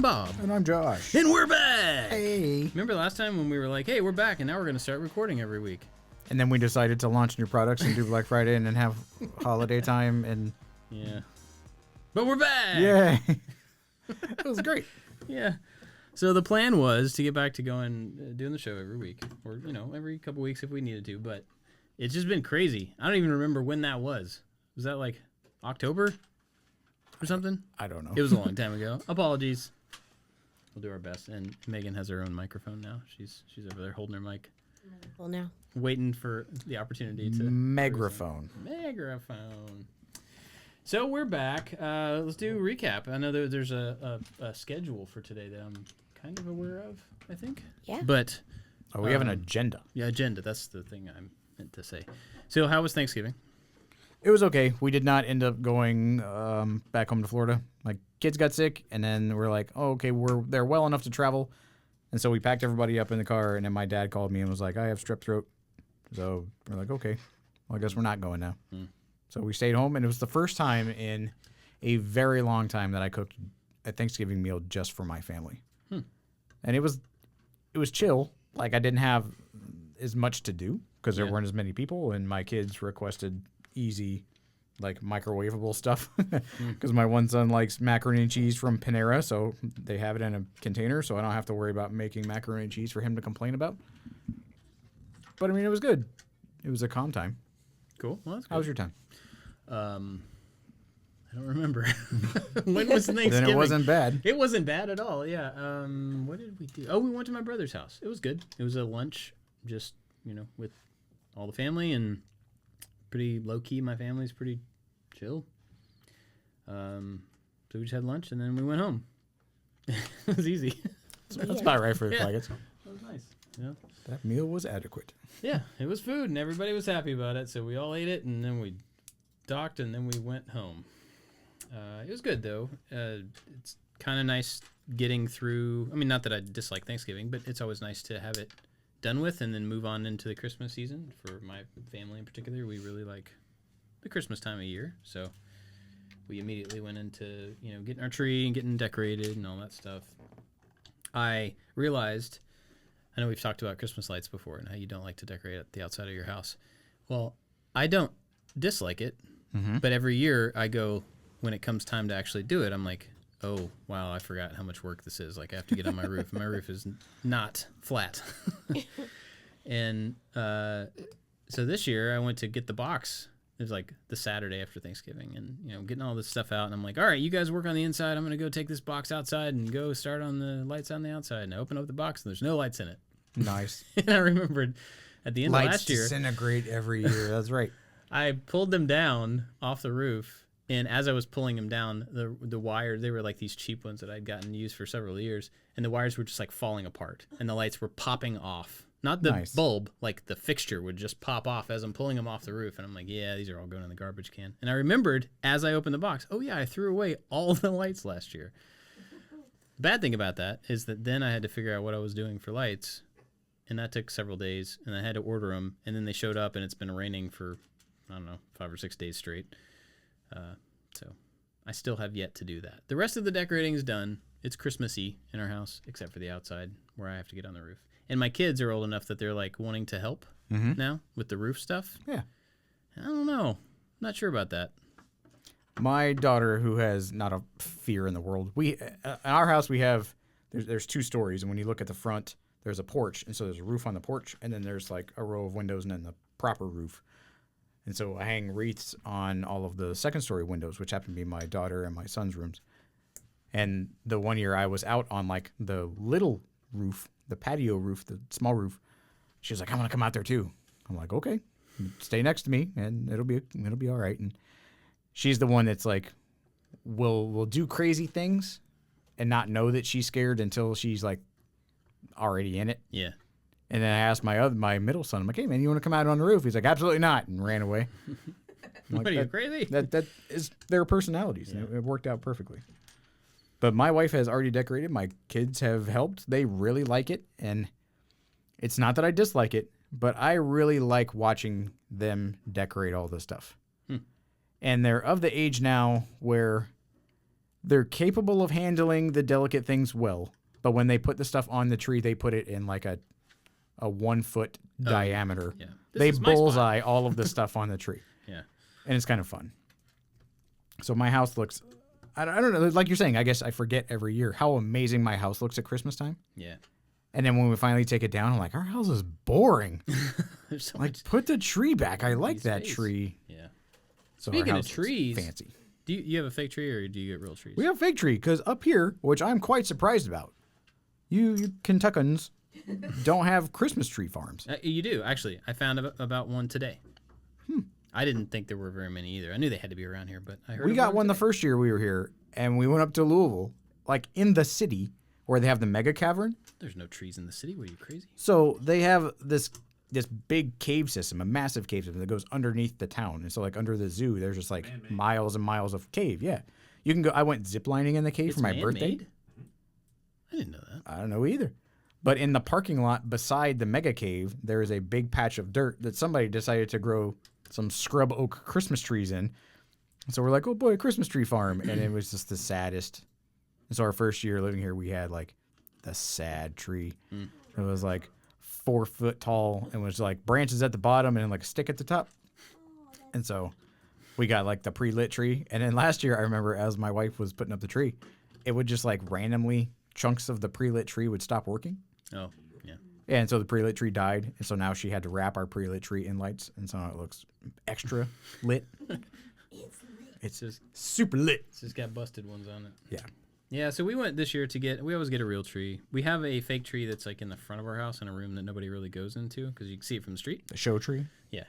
I'm Bob. And I'm Josh. And we're back! Hey. Remember last time when we were like, hey, we're back, and now we're going to start recording every week. And then we decided to launch new products and do Black Friday and then have holiday time and... Yeah. But we're back! Yay! It was great. Yeah. So the plan was to get back to doing the show every week. Or, every couple weeks if we needed to. But it's just been crazy. I don't even remember when that was. Was that like October or something? I don't know. It was a long time ago. Apologies. We'll do our best. And Megan has her own microphone now. She's over there holding her mic. Well, now. Waiting for the opportunity to... Megaphone. Megaphone. So we're back. Let's do a recap. I know there's a schedule for today that I'm kind of aware of, I think. Yeah. But... Oh, we have an agenda. Yeah, agenda. That's the thing I meant to say. So how was Thanksgiving? It was okay. We did not end up going back home to Florida. My kids got sick, and then we're like, oh, okay, they're well enough to travel. And so we packed everybody up in the car, and then my dad called me and was like, I have strep throat. So we're like, okay, well, I guess we're not going now. So we stayed home, and it was the first time in a very long time that I cooked a Thanksgiving meal just for my family. And it was chill. Like, I didn't have as much to do because there weren't as many people, and my kids requested easy, like, microwavable stuff because my one son likes macaroni and cheese from Panera, so they have it in a container, so I don't have to worry about making macaroni and cheese for him to complain about. But, I mean, it was good. It was a calm time. Cool. Well, that's good. How was your time? I don't remember. When was Thanksgiving? Then it wasn't bad. It wasn't bad at all, yeah. What did we do? Oh, we went to my brother's house. It was good. It was a lunch, just, with all the family, and pretty low-key. My family's pretty chill. So we just had lunch, and then we went home. It was easy. That's about right for the Yeah. packets. That was nice. Yeah. That meal was adequate. Yeah, it was food, and everybody was happy about it, so we all ate it, and then we docked, and then we went home. It was good, though. It's kind of nice getting through. I mean, not that I dislike Thanksgiving, but it's always nice to have it done with and then move on into the Christmas season. For my family in particular, we really like the Christmas time of year, so we immediately went into, getting our tree and getting decorated and all that stuff. I realized, I know we've talked about Christmas lights before and how you don't like to decorate at the outside of your house. Well, I don't dislike it, but every year I go, when it comes time to actually do it, I'm like, oh, wow, I forgot how much work this is. Like, I have to get on my roof. My roof is not flat. And so this year I went to get the box. It was like the Saturday after Thanksgiving and, getting all this stuff out. And I'm like, all right, you guys work on the inside. I'm going to go take this box outside and go start on the lights on the outside. And I open up the box and there's no lights in it. Nice. And I rememred at the end of last year. Lights disintegrate every year. That's right. I pulled them down off the roof. And as I was pulling them down, the wires, they were like these cheap ones that I'd gotten used for several years. And the wires were just like falling apart. And the lights were popping off. Not the bulb, like the fixture would just pop off as I'm pulling them off the roof. And I'm like, yeah, these are all going in the garbage can. And I remembered as I opened the box, oh yeah, I threw away all the lights last year. The bad thing about that is that then I had to figure out what I was doing for lights. And that took several days. And I had to order them. And then they showed up and it's been raining for, I don't know, 5 or 6 days straight. So I still have yet to do that. The rest of the decorating is done. It's Christmassy in our house, except for the outside where I have to get on the roof. And my kids are old enough that they're like wanting to help now with the roof stuff. Yeah. I don't know. Not sure about that. My daughter, who has not a fear in the world, in our house we have, there's 2 stories. And when you look at the front, there's a porch. And so there's a roof on the porch. And then there's like a row of windows and then the proper roof. And so I hang wreaths on all of the second-story windows, which happen to be my daughter and my son's rooms. And the one year I was out on, like, the little roof, the patio roof, the small roof, she was like, I want to come out there too. I'm like, okay, stay next to me, and it'll be all right. And she's the one that's like, will do crazy things and not know that she's scared until she's, like, already in it. Yeah. And then I asked my middle son, I'm like, hey, man, you want to come out on the roof? He's like, absolutely not, and ran away. What are you, crazy? That is their personalities. Yeah. It worked out perfectly. But my wife has already decorated. My kids have helped. They really like it. And it's not that I dislike it, but I really like watching them decorate all this stuff. And they're of the age now where They're capable of handling the delicate things well, but when they put the stuff on the tree, they put it in like a 1 foot diameter. Yeah. They bullseye all of the stuff on the tree. Yeah. And it's kind of fun. So my house looks, I don't know, like you're saying, I guess I forget every year how amazing my house looks at Christmas time. Yeah. And then when we finally take it down, I'm like, our house is boring. There's so Like, much put the tree back. I like that space. tree. Yeah. So Speaking our of house looks trees, fancy. Do you have a fake tree or do you get real trees? We have fake tree because up here, which I'm quite surprised about, you Kentuckans don't have Christmas tree farms. You do, actually. I found about one today. I didn't think there were very many either. I knew they had to be around here, but I heard We of got one the today. first year we were here, and we went up to Louisville, like in the city where they have the mega cavern. There's no trees in the city. What are you, crazy? So they have this big cave system, a massive cave system that goes underneath the town. And so like under the zoo, there's just like miles and miles of cave. Yeah. You can go. I went ziplining in the cave for my birthday. man-made? I didn't know that. I don't know either. But in the parking lot beside the mega cave, there is a big patch of dirt that somebody decided to grow some scrub oak Christmas trees in. And so we're like, oh boy, a Christmas tree farm. And it was just the saddest. And so our first year living here, we had like the sad tree. It was like 4 foot tall and was like branches at the bottom and like a stick at the top. And so we got like the pre-lit tree. And then last year, I remember as my wife was putting up the tree, it would just like randomly, chunks of the pre-lit tree would stop working. Oh, yeah. And so the pre-lit tree died. And so now she had to wrap our pre-lit tree in lights. And so it looks extra lit. It's just super lit. It's just got busted ones on it. Yeah. Yeah, so we went this year we always get a real tree. We have a fake tree that's like in the front of our house in a room that nobody really goes into because you can see it from the street. The show tree. Yeah.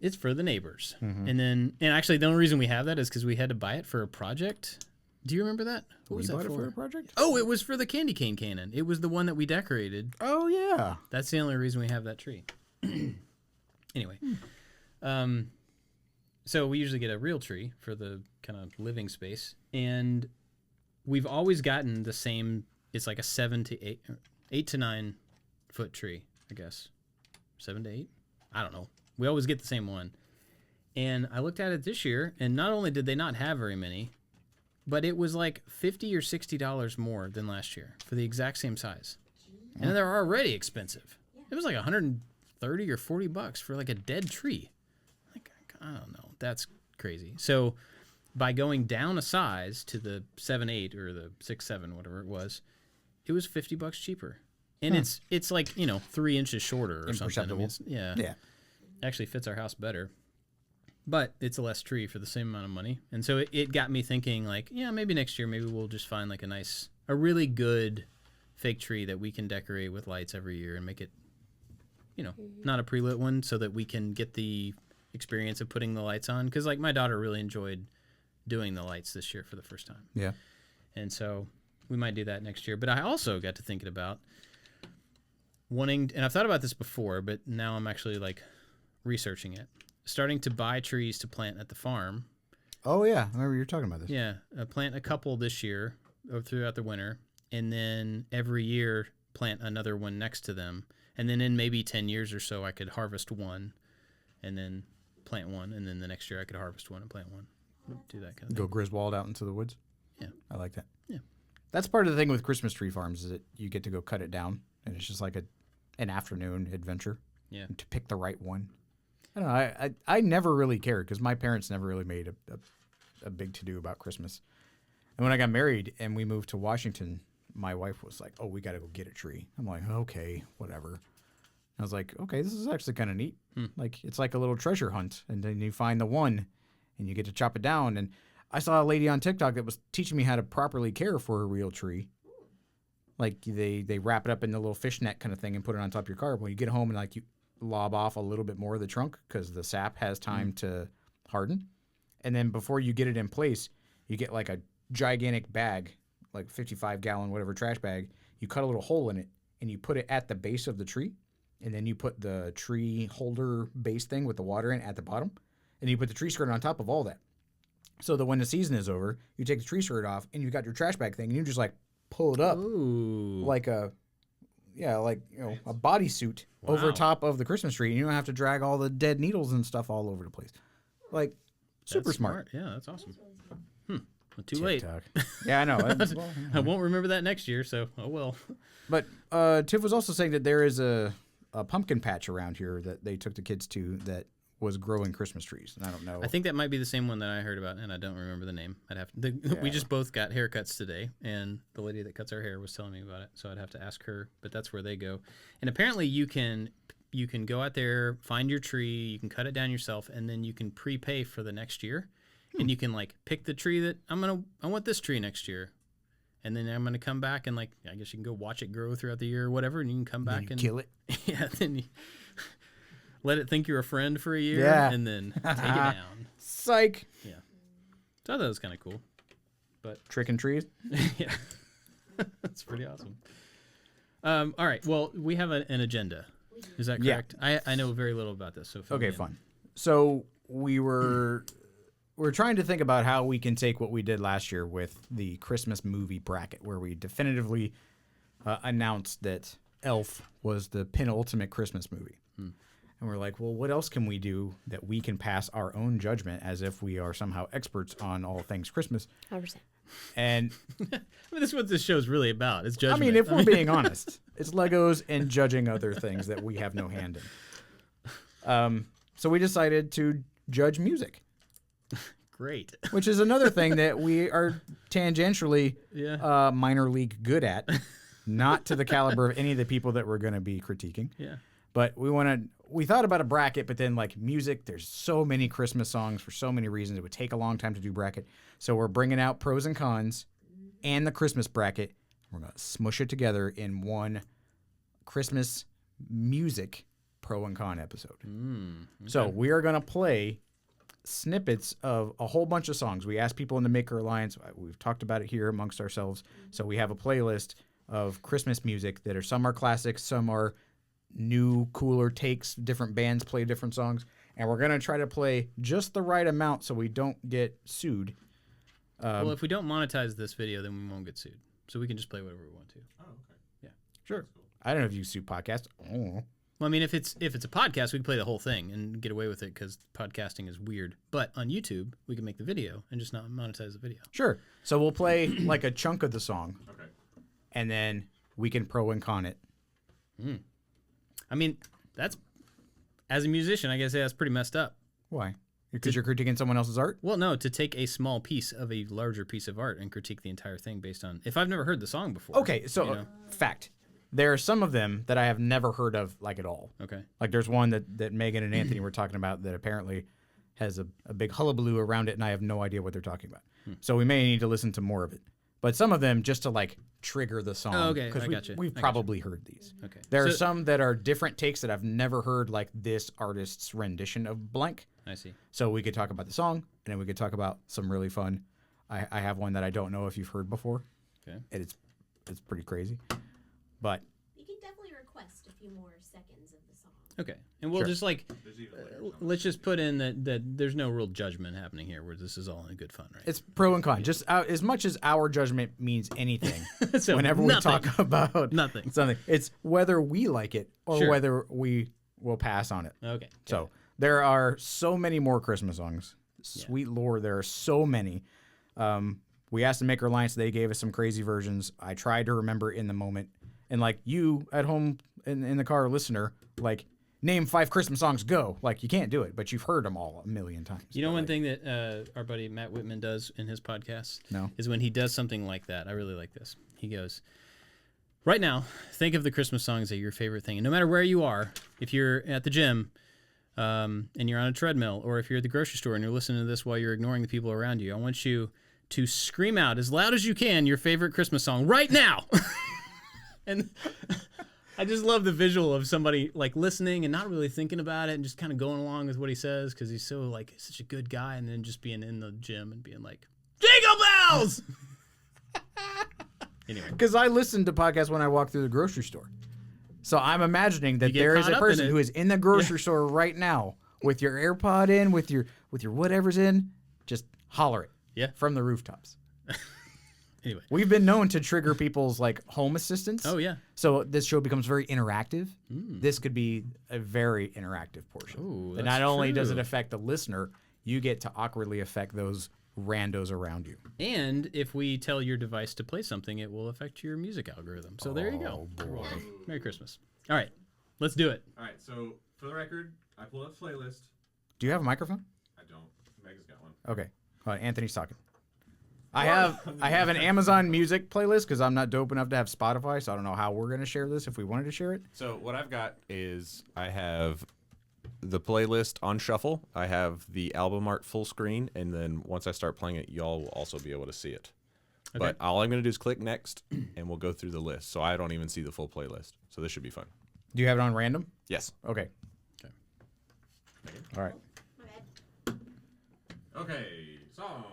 It's for the neighbors. And actually the only reason we have that is because we had to buy it for a project. Do you remember that? What was You that bought it for a project? Oh, it was for the candy cane cannon. It was the one that we decorated. Oh, yeah. That's the only reason we have that tree. Anyway. So we usually get a real tree for the kind of living space. And we've always gotten the same, it's like a 8 to 9 foot tree, I guess. 7 to 8? I don't know. We always get the same one. And I looked at it this year, and not only did they not have very many, but it was like $50 or $60 more than last year for the exact same size. And they're already expensive. It was like $130 or $40 for like a dead tree. Like, I don't know. That's crazy. So by going down a size to the 7-8 or the 6-7, whatever it was $50 cheaper. And it's like, 3 inches shorter or something. I mean, Yeah. Actually fits our house better. But it's a less tree for the same amount of money. And so it got me thinking like, yeah, maybe next year, maybe we'll just find like a really good fake tree that we can decorate with lights every year and make it, not a pre-lit one so that we can get the experience of putting the lights on. Because like my daughter really enjoyed doing the lights this year for the first time. Yeah. And so we might do that next year. But I also got to thinking about wanting, and I've thought about this before, but now I'm actually like researching it. Starting to buy trees to plant at the farm. Oh, yeah. I remember you were talking about this. Yeah. Plant a couple this year or throughout the winter. And then every year plant another one next to them. And then in maybe 10 years or so, I could harvest one and then plant one. And then the next year I could harvest one and plant one. Do that kind of Go thing. Griswold out into the woods. Yeah. I like that. Yeah. That's part of the thing with Christmas tree farms is that you get to go cut it down. And it's just like an afternoon adventure. Yeah. To pick the right one. I don't know. I never really cared because my parents never really made a big to-do about Christmas. And when I got married and we moved to Washington, my wife was like, oh, we got to go get a tree. I'm like, okay, whatever. I was like, okay, this is actually kind of neat. Like, it's like a little treasure hunt. And then you find the one and you get to chop it down. And I saw a lady on TikTok that was teaching me how to properly care for a real tree. Like, they wrap it up in the little fishnet kind of thing and put it on top of your car. But when you get home and, like, you lob off a little bit more of the trunk because the sap has time to harden. And then before you get it in place, you get, like, a gigantic bag, like 55-gallon, whatever, trash bag. You cut a little hole in it, and you put it at the base of the tree. And then you put the tree holder base thing with the water in at the bottom. And you put the tree skirt on top of all that. So that when the season is over, you take the tree skirt off, and you got your trash bag thing, and you just, like, pull it up like a bodysuit over top of the Christmas tree, and you don't have to drag all the dead needles and stuff all over the place. Like, super That's smart. Yeah, that's awesome. Well, too late. Yeah, I know. I won't remember that next year, so oh well. But Tiff was also saying that there is a pumpkin patch around here that they took the kids to that was growing Christmas trees. And I don't know. I think that might be the same one that I heard about, and I don't remember the name. I'd have We just both got haircuts today, and the lady that cuts our hair was telling me about it, so I'd have to ask her. But that's where they go, and apparently you can go out there, find your tree, you can cut it down yourself, and then you can prepay for the next year, and you can like pick the tree that I want this tree next year. And then I'm gonna come back and like I guess you can go watch it grow throughout the year or whatever, and you can come back and kill it. Yeah, then you let it think you're a friend for a year, and then take it down. Psych. Yeah, so I thought it was kind of cool, but tricking trees. Yeah, that's pretty awesome. All right, well we have an agenda. Is that correct? Yeah. I know very little about this, so okay, fun. So we're trying to think about how we can take what we did last year with the Christmas movie bracket, where we definitively announced that Elf was the penultimate Christmas movie. And we're like, well, what else can we do that we can pass our own judgment as if we are somehow experts on all things Christmas? 100%. And I mean, this is what this show's really about. It's judgment. I mean, if we're being honest, it's Legos and judging other things that we have no hand in. So we decided to judge music. Great. Which is another thing that we are tangentially minor league good at. Not to the caliber of any of the people that we're going to be critiquing. Yeah. But we thought about a bracket, but then like music, there's so many Christmas songs for so many reasons. It would take a long time to do bracket. So we're bringing out pros and cons and the Christmas bracket. We're going to smush it together in one Christmas music pro and con episode. Okay. So we are going to play snippets of a whole bunch of songs. We asked people in the Maker Alliance. We've talked about it here amongst ourselves. So we have a playlist of Christmas music that some are classics, some are new, cooler takes. Different bands play different songs, and we're gonna try to play just the right amount so we don't get sued. Well, if we don't monetize this video, then we won't get sued. So we can just play whatever we want to. Oh, okay. Yeah, sure. Cool. I don't know if you sue podcasts. Oh. Well, I mean, if it's a podcast, we can play the whole thing and get away with it because podcasting is weird. But on YouTube, we can make the video and just not monetize the video. Sure. So we'll play like a chunk of the song. Okay. And then we can pro and con it. I mean, that's, as a musician, I guess that's pretty messed up. Why? Because you're critiquing someone else's art? Well, no, to take a small piece of a larger piece of art and critique the entire thing based on, if I've never heard the song before. Okay, so fact. There are some of them that I have never heard of like at all. Okay. Like there's one that Megan and Anthony were talking about that apparently has a big hullabaloo around it, and I have no idea what they're talking about. So we may need to listen to more of it. But some of them just to like trigger the song. Oh, okay, I gotcha. We've probably heard these. Okay. There are some that are different takes that I've never heard, like this artist's rendition of blank. I see. So we could talk about the song, and then we could talk about some really fun. I have one that I don't know if you've heard before. Okay. And it's pretty crazy. But You can definitely request a few more seconds of the song. Okay. And we'll just like, There's even layers on let's just put in that there's no real judgment happening here where this is all in good fun, right? it's pro and con. Just as much as our judgment means anything, So whenever we talk about Nothing. something, it's whether we like it or Sure. whether we will pass on it. Okay. So there are so many more Christmas songs. Sweet Lord, there are so many. We asked the Maker Alliance. They gave us some crazy versions. I tried to remember in the moment. And like you at home in the car, listener, like name 5 Christmas songs, go. Like you can't do it, but you've heard them all a million times. You know, one thing that our buddy Matt Whitman does in his podcast is when he does something like that. I really like this. He goes, right now, think of the Christmas songs that are your favorite thing. And no matter where you are, if you're at the gym and you're on a treadmill, or if you're at the grocery store and you're listening to this while you're ignoring the people around you, I want you to scream out as loud as you can your favorite Christmas song right now. And I just love the visual of somebody like listening and not really thinking about it and just kind of going along with what he says because he's so like such a good guy, and then just being in the gym and being like, Jingle Bells! Anyway. Because I listen to podcasts when I walk through the grocery store. So I'm imagining that there is a person who is in the grocery store right now with your AirPod in, with your whatever's in, just holler it from the rooftops. Anyway. We've been known to trigger people's like home assistants. Oh, yeah. So this show becomes very interactive. This could be a very interactive portion. Ooh, and that's not only does it true. affect the listener, you get to awkwardly affect those randos around you. And if we tell your device to play something, it will affect your music algorithm. So there you go. You're welcome. Merry Christmas. All right, let's do it. All right, so for the record, I pulled up a playlist. Do you have a microphone? I don't. Megan's got one. Okay. Hold on, Anthony's talking. I have an Amazon Music playlist because I'm not dope enough to have Spotify, so I don't know how we're going to share this if we wanted to share it. So what I've got is I have the playlist on shuffle. I have the album art full screen, and then once I start playing it, y'all will also be able to see it. Okay. But all I'm going to do is click next, and we'll go through the list. So I don't even see the full playlist. So this should be fun. Do you have it on random? Yes. Okay. Okay. All right. My bad. Okay, song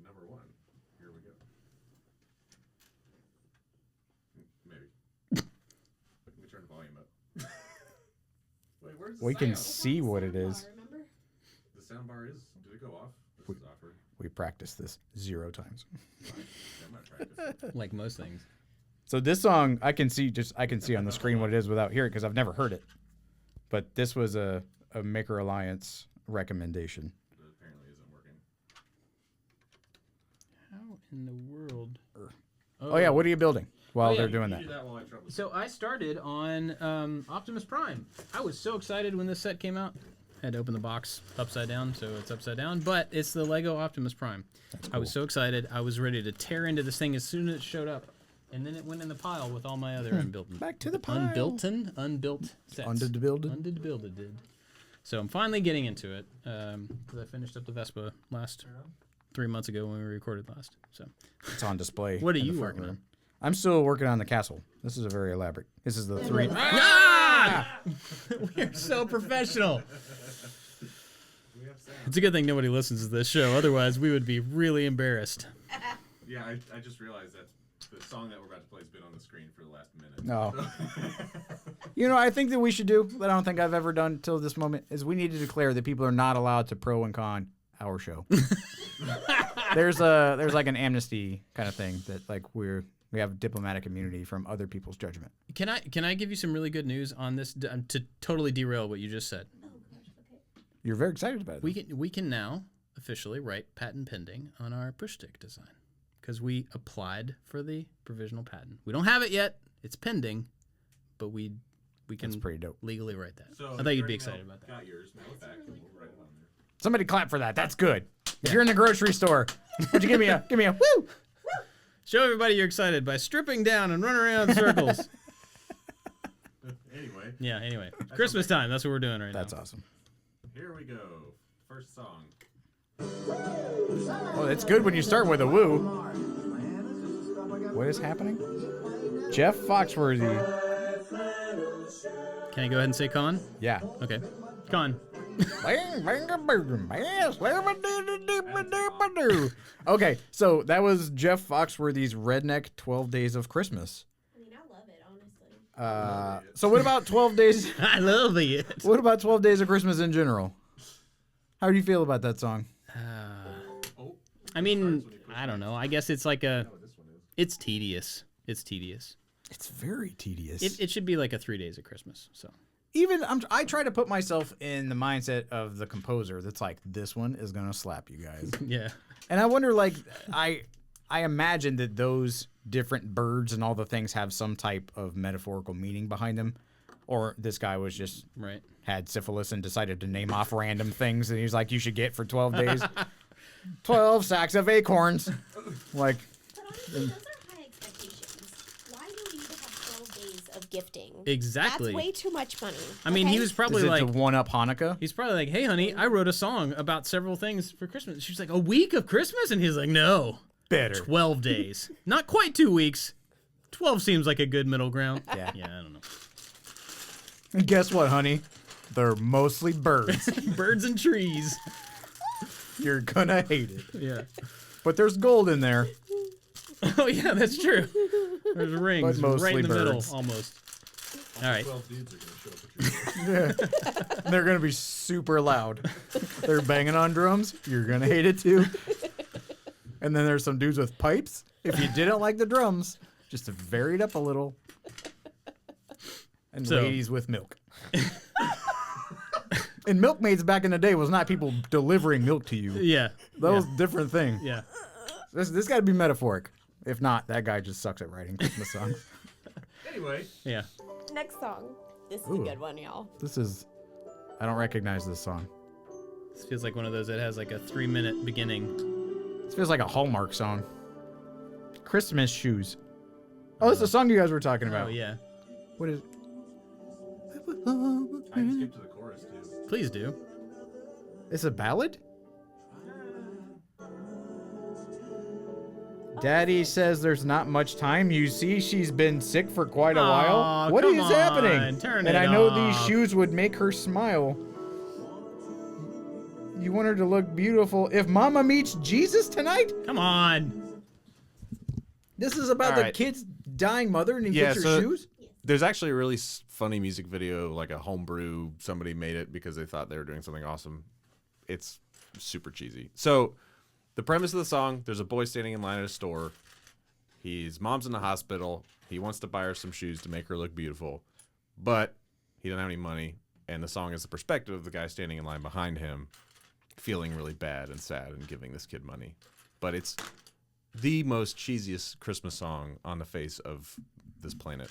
number 1. Here we go. Maybe. Let me turn the volume up. Wait, where's the We can sound? see what it is. Remember? The sound bar is. Did it go off? This is awkward. We practiced this 0 times. Fine. I might practice. Like most things. So this song, I can see on the screen what it is without hearing it because I've never heard it. But this was a Maker Alliance recommendation. That apparently isn't working. How in the world? Oh yeah, what are you building while yeah, they're doing You that? do that while I trouble. So I started on Optimus Prime. I was so excited when this set came out. I had to open the box upside down, so it's upside down. But it's the Lego Optimus Prime. I was so excited. I was ready to tear into this thing as soon as it showed up. And then it went in the pile with all my other unbuilt. Back to the pile. Unbuilt sets. Undebuilded. Undebuilded. So I'm finally getting into it because I finished up the Vespa last 3 months ago when we recorded last. So It's on display. What are in the you front working room. I'm still working on the castle. This is a very elaborate. This is the 3. ah! We're so professional. We have sound. It's a good thing nobody listens to this show. Otherwise, we would be really embarrassed. Yeah, I just realized that the song that we're about to play has been on the screen for the last minute. No. You know, I think that we should do, that I don't think I've ever done till this moment, is we need to declare that people are not allowed to pro and con our show. There's like an amnesty kind of thing that like we have diplomatic immunity from other people's judgment. Can I give you some really good news on this to totally derail what you just said? Oh gosh. Okay. You're very excited about it. We can now officially write patent pending on our push stick design because we applied for the provisional patent. We don't have it yet. It's pending, but we can That's pretty dope. legally write that. So I thought you'd be you excited about that. Got yours. Mail it back, and we'll write it on there. Somebody clap for that. That's good. If you're in the grocery store, would you give me a woo? Show everybody you're excited by stripping down and running around in circles. Anyway, Yeah, anyway. Christmas time. That's what we're doing right That's now. awesome. here we go. First song. Well, it's good when you start with a woo. What is happening? Jeff Foxworthy. Can I go ahead and say con? Yeah. Okay. Con. Okay, so that was Jeff Foxworthy's Redneck 12 Days of Christmas. I mean, I love it, honestly. So what about 12 days? I love it. What about 12 Days of Christmas in general? How do you feel about that song? Oh, I mean, I don't know. I guess it's like a. It's tedious. It's tedious. It's very tedious. It should be like a 3 days of Christmas. So. Even I try to put myself in the mindset of the composer. That's like, this one is gonna slap you guys. Yeah. And I wonder, like, I imagine that those different birds and all the things have some type of metaphorical meaning behind them, or this guy was just Right. had syphilis and decided to name off random things that he's like, you should get for 12 days. 12 sacks of acorns. Like, But honestly, those are high expectations. Why do we need to have 12 days of gifting? Exactly. That's way too much money. I mean, he okay? was is probably it like. to one up Hanukkah? He's probably like, hey, honey, I wrote a song about several things for Christmas. She's like, a week of Christmas? And he's like, no, Better. 12 days. Not quite 2 weeks. 12 seems like a good middle ground. Yeah. Yeah, I don't know. And guess what, honey? They're mostly birds. Birds and trees. You're gonna hate it. Yeah. But there's gold in there. Oh, yeah, that's true. There's rings But mostly right in the birds. middle, almost. All right. 12 dudes are going to show up at your door. They're gonna be super loud. They're banging on drums. You're gonna hate it too. And then there's some dudes with pipes. If you didn't like the drums, just to vary it up a little. And So- ladies with milk. And milkmaids back in the day was not people delivering milk to you. Yeah. That was a different thing. Yeah. This got to be metaphoric. If not, that guy just sucks at writing Christmas songs. Anyway, Yeah. Next song. This is Ooh. a good one, y'all. I don't recognize this song. This feels like one of those that has like a 3-minute beginning. This feels like a Hallmark song. Christmas shoes. Oh, this is the song you guys were talking about. Oh yeah. What is? I can skip to the chorus too. Please do. It's a ballad? Daddy says there's not much time. You see, she's been sick for quite a while. Aw, What come is happening? on, turn and it I know these off. shoes would make her smile. You want her to look beautiful. If Mama meets Jesus tonight? Come on. This is about All the right. kid's dying mother and he Yeah, gets her so- shoes? There's actually a really funny music video, like a homebrew. Somebody made it because they thought they were doing something awesome. It's super cheesy. So, the premise of the song: there's a boy standing in line at a store. His mom's in the hospital. He wants to buy her some shoes to make her look beautiful, but he doesn't have any money. And the song is the perspective of the guy standing in line behind him, feeling really bad and sad and giving this kid money. But it's the most cheesiest Christmas song on the face of this planet.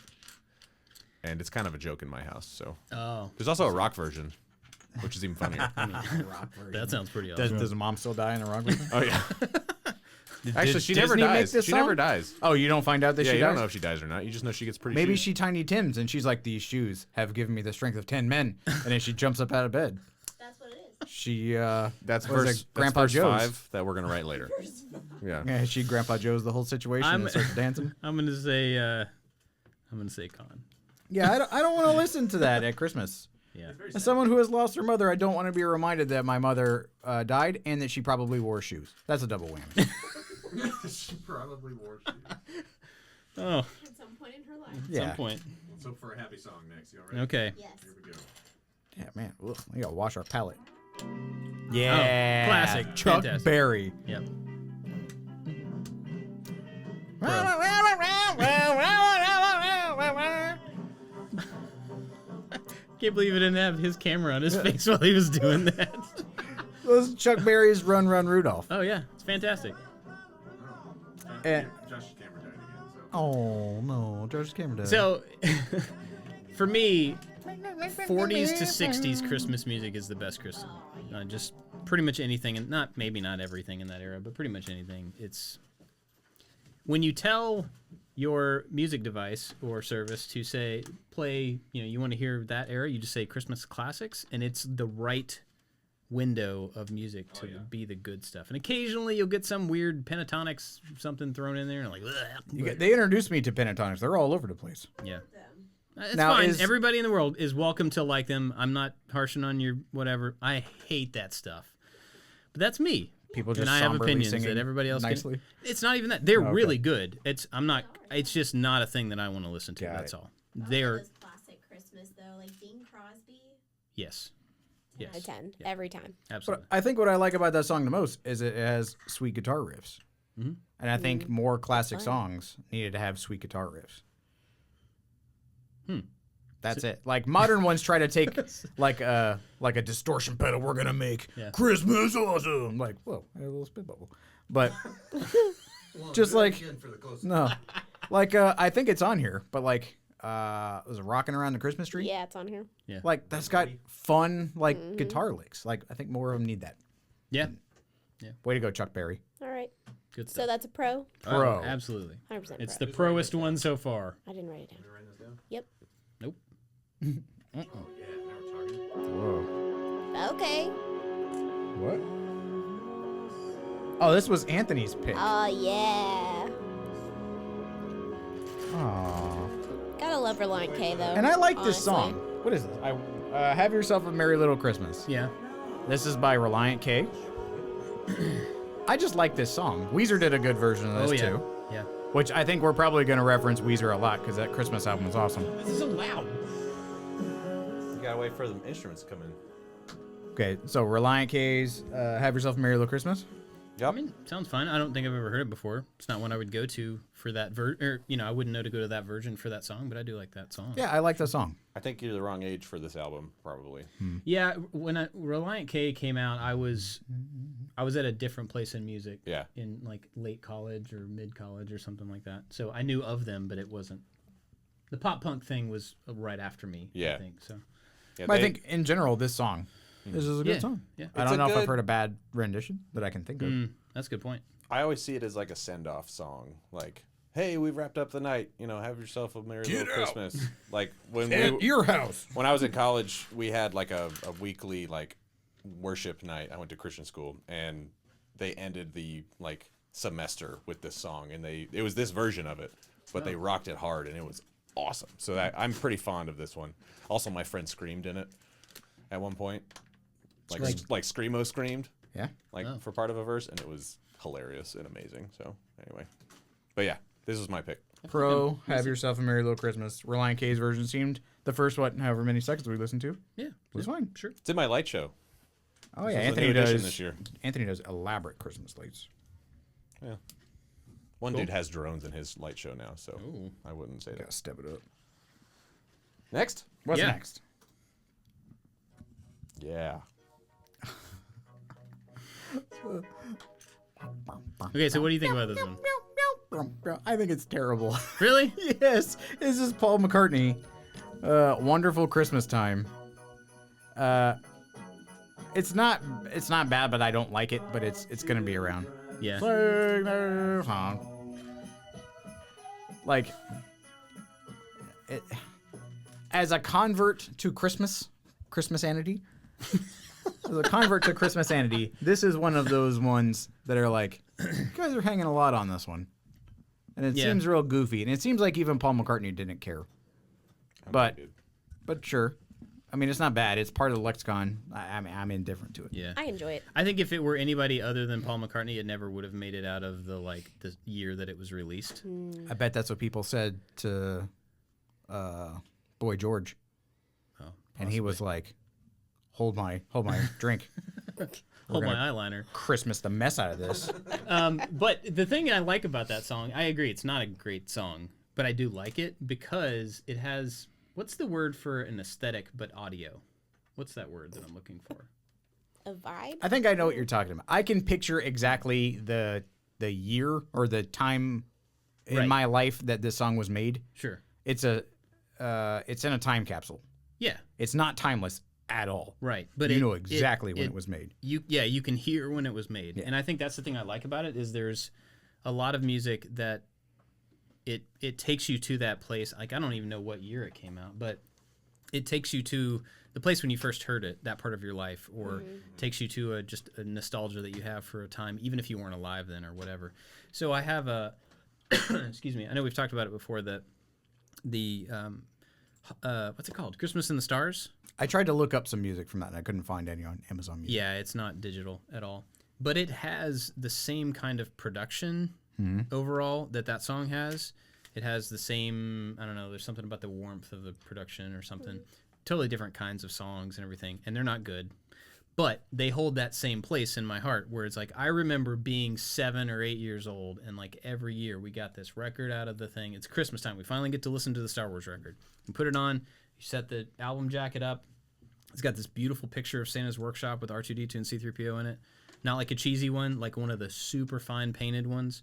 And it's kind of a joke in my house. So Oh, there's also a rock version, which is even funnier. that sounds pretty Does, awesome. does mom still die in the rock version? Oh yeah. Actually, Did she never Disney make dies. this She song? never dies. Oh, you don't find out that Yeah, she you dies? don't know if she dies or not. You just know she gets pretty. Maybe shoes. she Tiny Tims and she's like, these shoes have given me the strength of 10 men. And then she jumps up out of bed. That's what it is. She, That's what is verse, it, Grandpa that's verse Joe's? 5 that we're gonna write later. Yeah. yeah, she Grandpa Joe's the whole situation I'm- and starts dancing. I'm gonna say con. Yeah, I don't want to listen to that at Christmas. Yeah. As someone who has lost her mother, I don't want to be reminded that my mother died and that she probably wore shoes. That's a double whammy. She probably wore shoes. Oh, At some point in her life. at Yeah. some point. Let's hope for a happy song next. You all right? Okay. Yes. Here we go. Yeah, man. Ugh, we gotta wash our palate. Yeah. classic. Chuck Fantastic. Berry. Yep. Can't believe he didn't have his camera on his face while he was doing that. Those Chuck Berry's Run Run Rudolph. Oh yeah, it's fantastic. And, Josh's camera died again. So. oh no, Josh's camera died. So, for me, 40s to 60s Christmas music is the best Christmas. Just pretty much anything, and maybe not everything in that era, but pretty much anything. It's when you tell your music device or service to say play, you want to hear that era, you just say Christmas classics, and it's the right window of music to be the good stuff. And occasionally you'll get some weird pentatonics, something thrown in there, and like, They introduced me to pentatonics. They're all over the place. yeah. It's Now, fine. is- Everybody in the world is welcome to like them. I'm not harshing on your whatever. I hate that stuff. But that's me. People just and I have somberly opinions singing that everybody else nicely. can. It's not even that. They're okay. really good. I'm not. It's just not a thing that I want to listen to. Got That's it. all. Also They're those classic Christmas though, like Bing Crosby. yes. 10 out of 10 Yeah. every time. But Absolutely. I think what I like about that song the most is it has sweet guitar riffs. Mm-hmm. And I think more classic songs needed to have sweet guitar riffs. That's it. Like modern ones try to take like a distortion pedal. We're gonna make Yeah. Christmas awesome. Like whoa, I had a little spit bubble. But just like no, like I think it's on here. But like was it Rocking Around the Christmas Tree? Yeah, it's on here. Like that's got fun like guitar licks. Like I think more of them need that. Yeah. Way to go, Chuck Berry. All right. Good So stuff. that's a pro. Pro. Oh, absolutely. 100% It's pro. the proest one so far. I didn't write it down. Can I write this down? Yep. Nope. Oh yeah, now we're talking. Whoa. Okay. What? Oh, this was Anthony's pick. Oh yeah. Aww. Gotta love Reliant K though. And I like this honestly. song. What is this? Have Yourself a Merry Little Christmas. Yeah. This is by Reliant K. I just like this song. Weezer did a good version of this Oh yeah. too. Yeah. Which I think we're probably going to reference Weezer a lot because that Christmas album was awesome. This is so loud. You gotta wait for the instruments to come in. Okay, so Reliant K's Have Yourself a Merry Little Christmas. Yep. I mean, sounds fun. I don't think I've ever heard it before. It's not one I would go to for that I wouldn't know to go to that version for that song, but I do like that song. Yeah, I like the song. I think you're the wrong age for this album, probably. Yeah, when Reliant K came out, I was at a different place in music. Yeah. In like late college or mid college or something like that. So I knew of them, but it wasn't. The pop punk thing was right after me. Yeah. I think so. Yeah, But I think in general, this song, this is a good Yeah, song. yeah. I It's don't a know if I've good- heard a bad rendition that I can think of. That's a good point. I always see it as like a send-off song. Like, hey, we've wrapped up the night. You know, have yourself a merry little Christmas. Like when Your house. when I was in college, we had like a weekly like worship night. I went to Christian school, and they ended the like semester with this song, and it was this version of it, but they rocked it hard, and it was awesome. So I'm pretty fond of this one. Also, my friend screamed in it at one point, like Screamo screamed, Yeah. like for part of a verse, and it was hilarious and amazing. So anyway, but yeah, this was my pick. Pro, have yourself a merry little Christmas. Reliant K's version seemed the first however many seconds we listened to Yeah. was fine. Sure. It's in my light show. Oh yeah, This was a Anthony new edition does. this year. Anthony does elaborate Christmas lights. Yeah. One dude has drones in his light show now, so Ooh. I wouldn't say Gotta that. step it up. Next? What's Yeah. next? Yeah. Okay, so what do you think about this one? I think it's terrible. Really? Yes, this is Paul McCartney. Wonderful Christmas Time. It's not bad, but I don't like it. But it's gonna be around. Yeah. Sing their song. Like, as a convert to Christmasanity. As a convert to Christmasanity, this is one of those ones that are like, you guys are hanging a lot on this one. And it Yeah. seems real goofy. And it seems like even Paul McCartney didn't care. But sure. I mean, it's not bad. It's part of the lexicon. I'm indifferent to it. Yeah. I enjoy it. I think if it were anybody other than Paul McCartney, it never would have made it out of the year that it was released. I bet that's what people said to Boy George. Oh, And he was like, hold my drink. hold my gonna- eyeliner. Christmas the mess out of this. But the thing I like about that song, I agree, it's not a great song, but I do like it because it has, what's the word for an aesthetic but audio? What's that word that I'm looking for? A vibe? I think I know what you're talking about. I can picture exactly the year or the time in Right. my life that this song was made. Sure. It's in a time capsule. Yeah, It's not timeless at all. right. But You know exactly when it was made. You can hear when it was made. And I think that's the thing I like about it is there's a lot of music that it takes you to that place. Like I don't even know what year it came out, but it takes you to the place when you first heard it, that part of your life, or takes you to just a nostalgia that you have for a time, even if you weren't alive then or whatever. So I have a, excuse me, I know we've talked about it before, that the, what's it called? Christmas in the Stars? I tried to look up some music from that and I couldn't find any on Amazon Music. Yeah, it's not digital at all. But it has the same kind of production overall that song has. It has the same, I don't know, there's something about the warmth of the production or something. Totally different kinds of songs and everything. And they're not good. But they hold that same place in my heart where it's like, I remember being 7 or 8 years old and like every year we got this record out of the thing. It's Christmas time. We finally get to listen to the Star Wars record. You put it on, you set the album jacket up. It's got this beautiful picture of Santa's workshop with R2-D2 and C-3PO in it. Not like a cheesy one, like one of the super fine painted ones.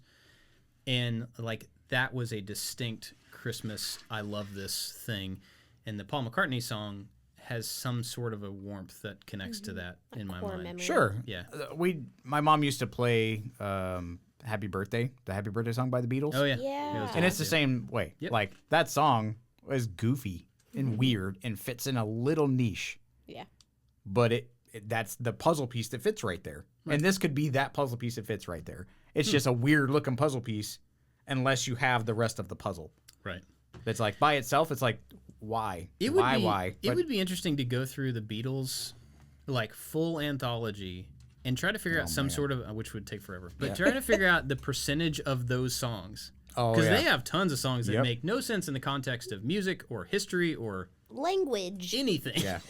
And like that was a distinct Christmas, I love this thing. And the Paul McCartney song has some sort of a warmth that connects to that in my core mind. memory. Sure. Yeah. My mom used to play Happy Birthday, the Happy Birthday song by the Beatles. Oh yeah. Yeah. It was And it's the yeah. same way. Yep. Like that song is goofy and weird and fits in a little niche, Yeah. but that's the puzzle piece that fits right there. And this could be that puzzle piece that fits right there. It's just a weird looking puzzle piece unless you have the rest of the puzzle. Right. That's like by itself, it's like, why? It would Why? It But would be interesting to go through the Beatles, like full anthology, and try to figure out some sort of, which would take forever, but try to figure out the percentage of those songs. Because they have tons of songs that Yep. make no sense in the context of music or history or Language. anything. Yeah.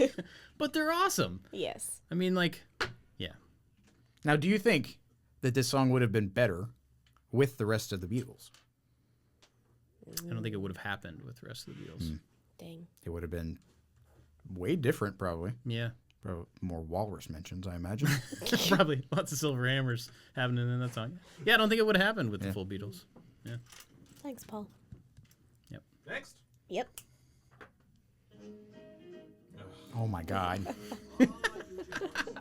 But they're awesome. Yes. I mean, like, yeah. Now, do you think that this song would have been better with the rest of the Beatles. I don't think it would have happened with the rest of the Beatles. Dang. It would have been way different, probably. Yeah. Probably more walrus mentions, I imagine. Probably lots of silver hammers happening in that song. Yeah, I don't think it would have happened with the full Beatles. Yeah. Thanks, Paul. Next. Yep. Oh my God.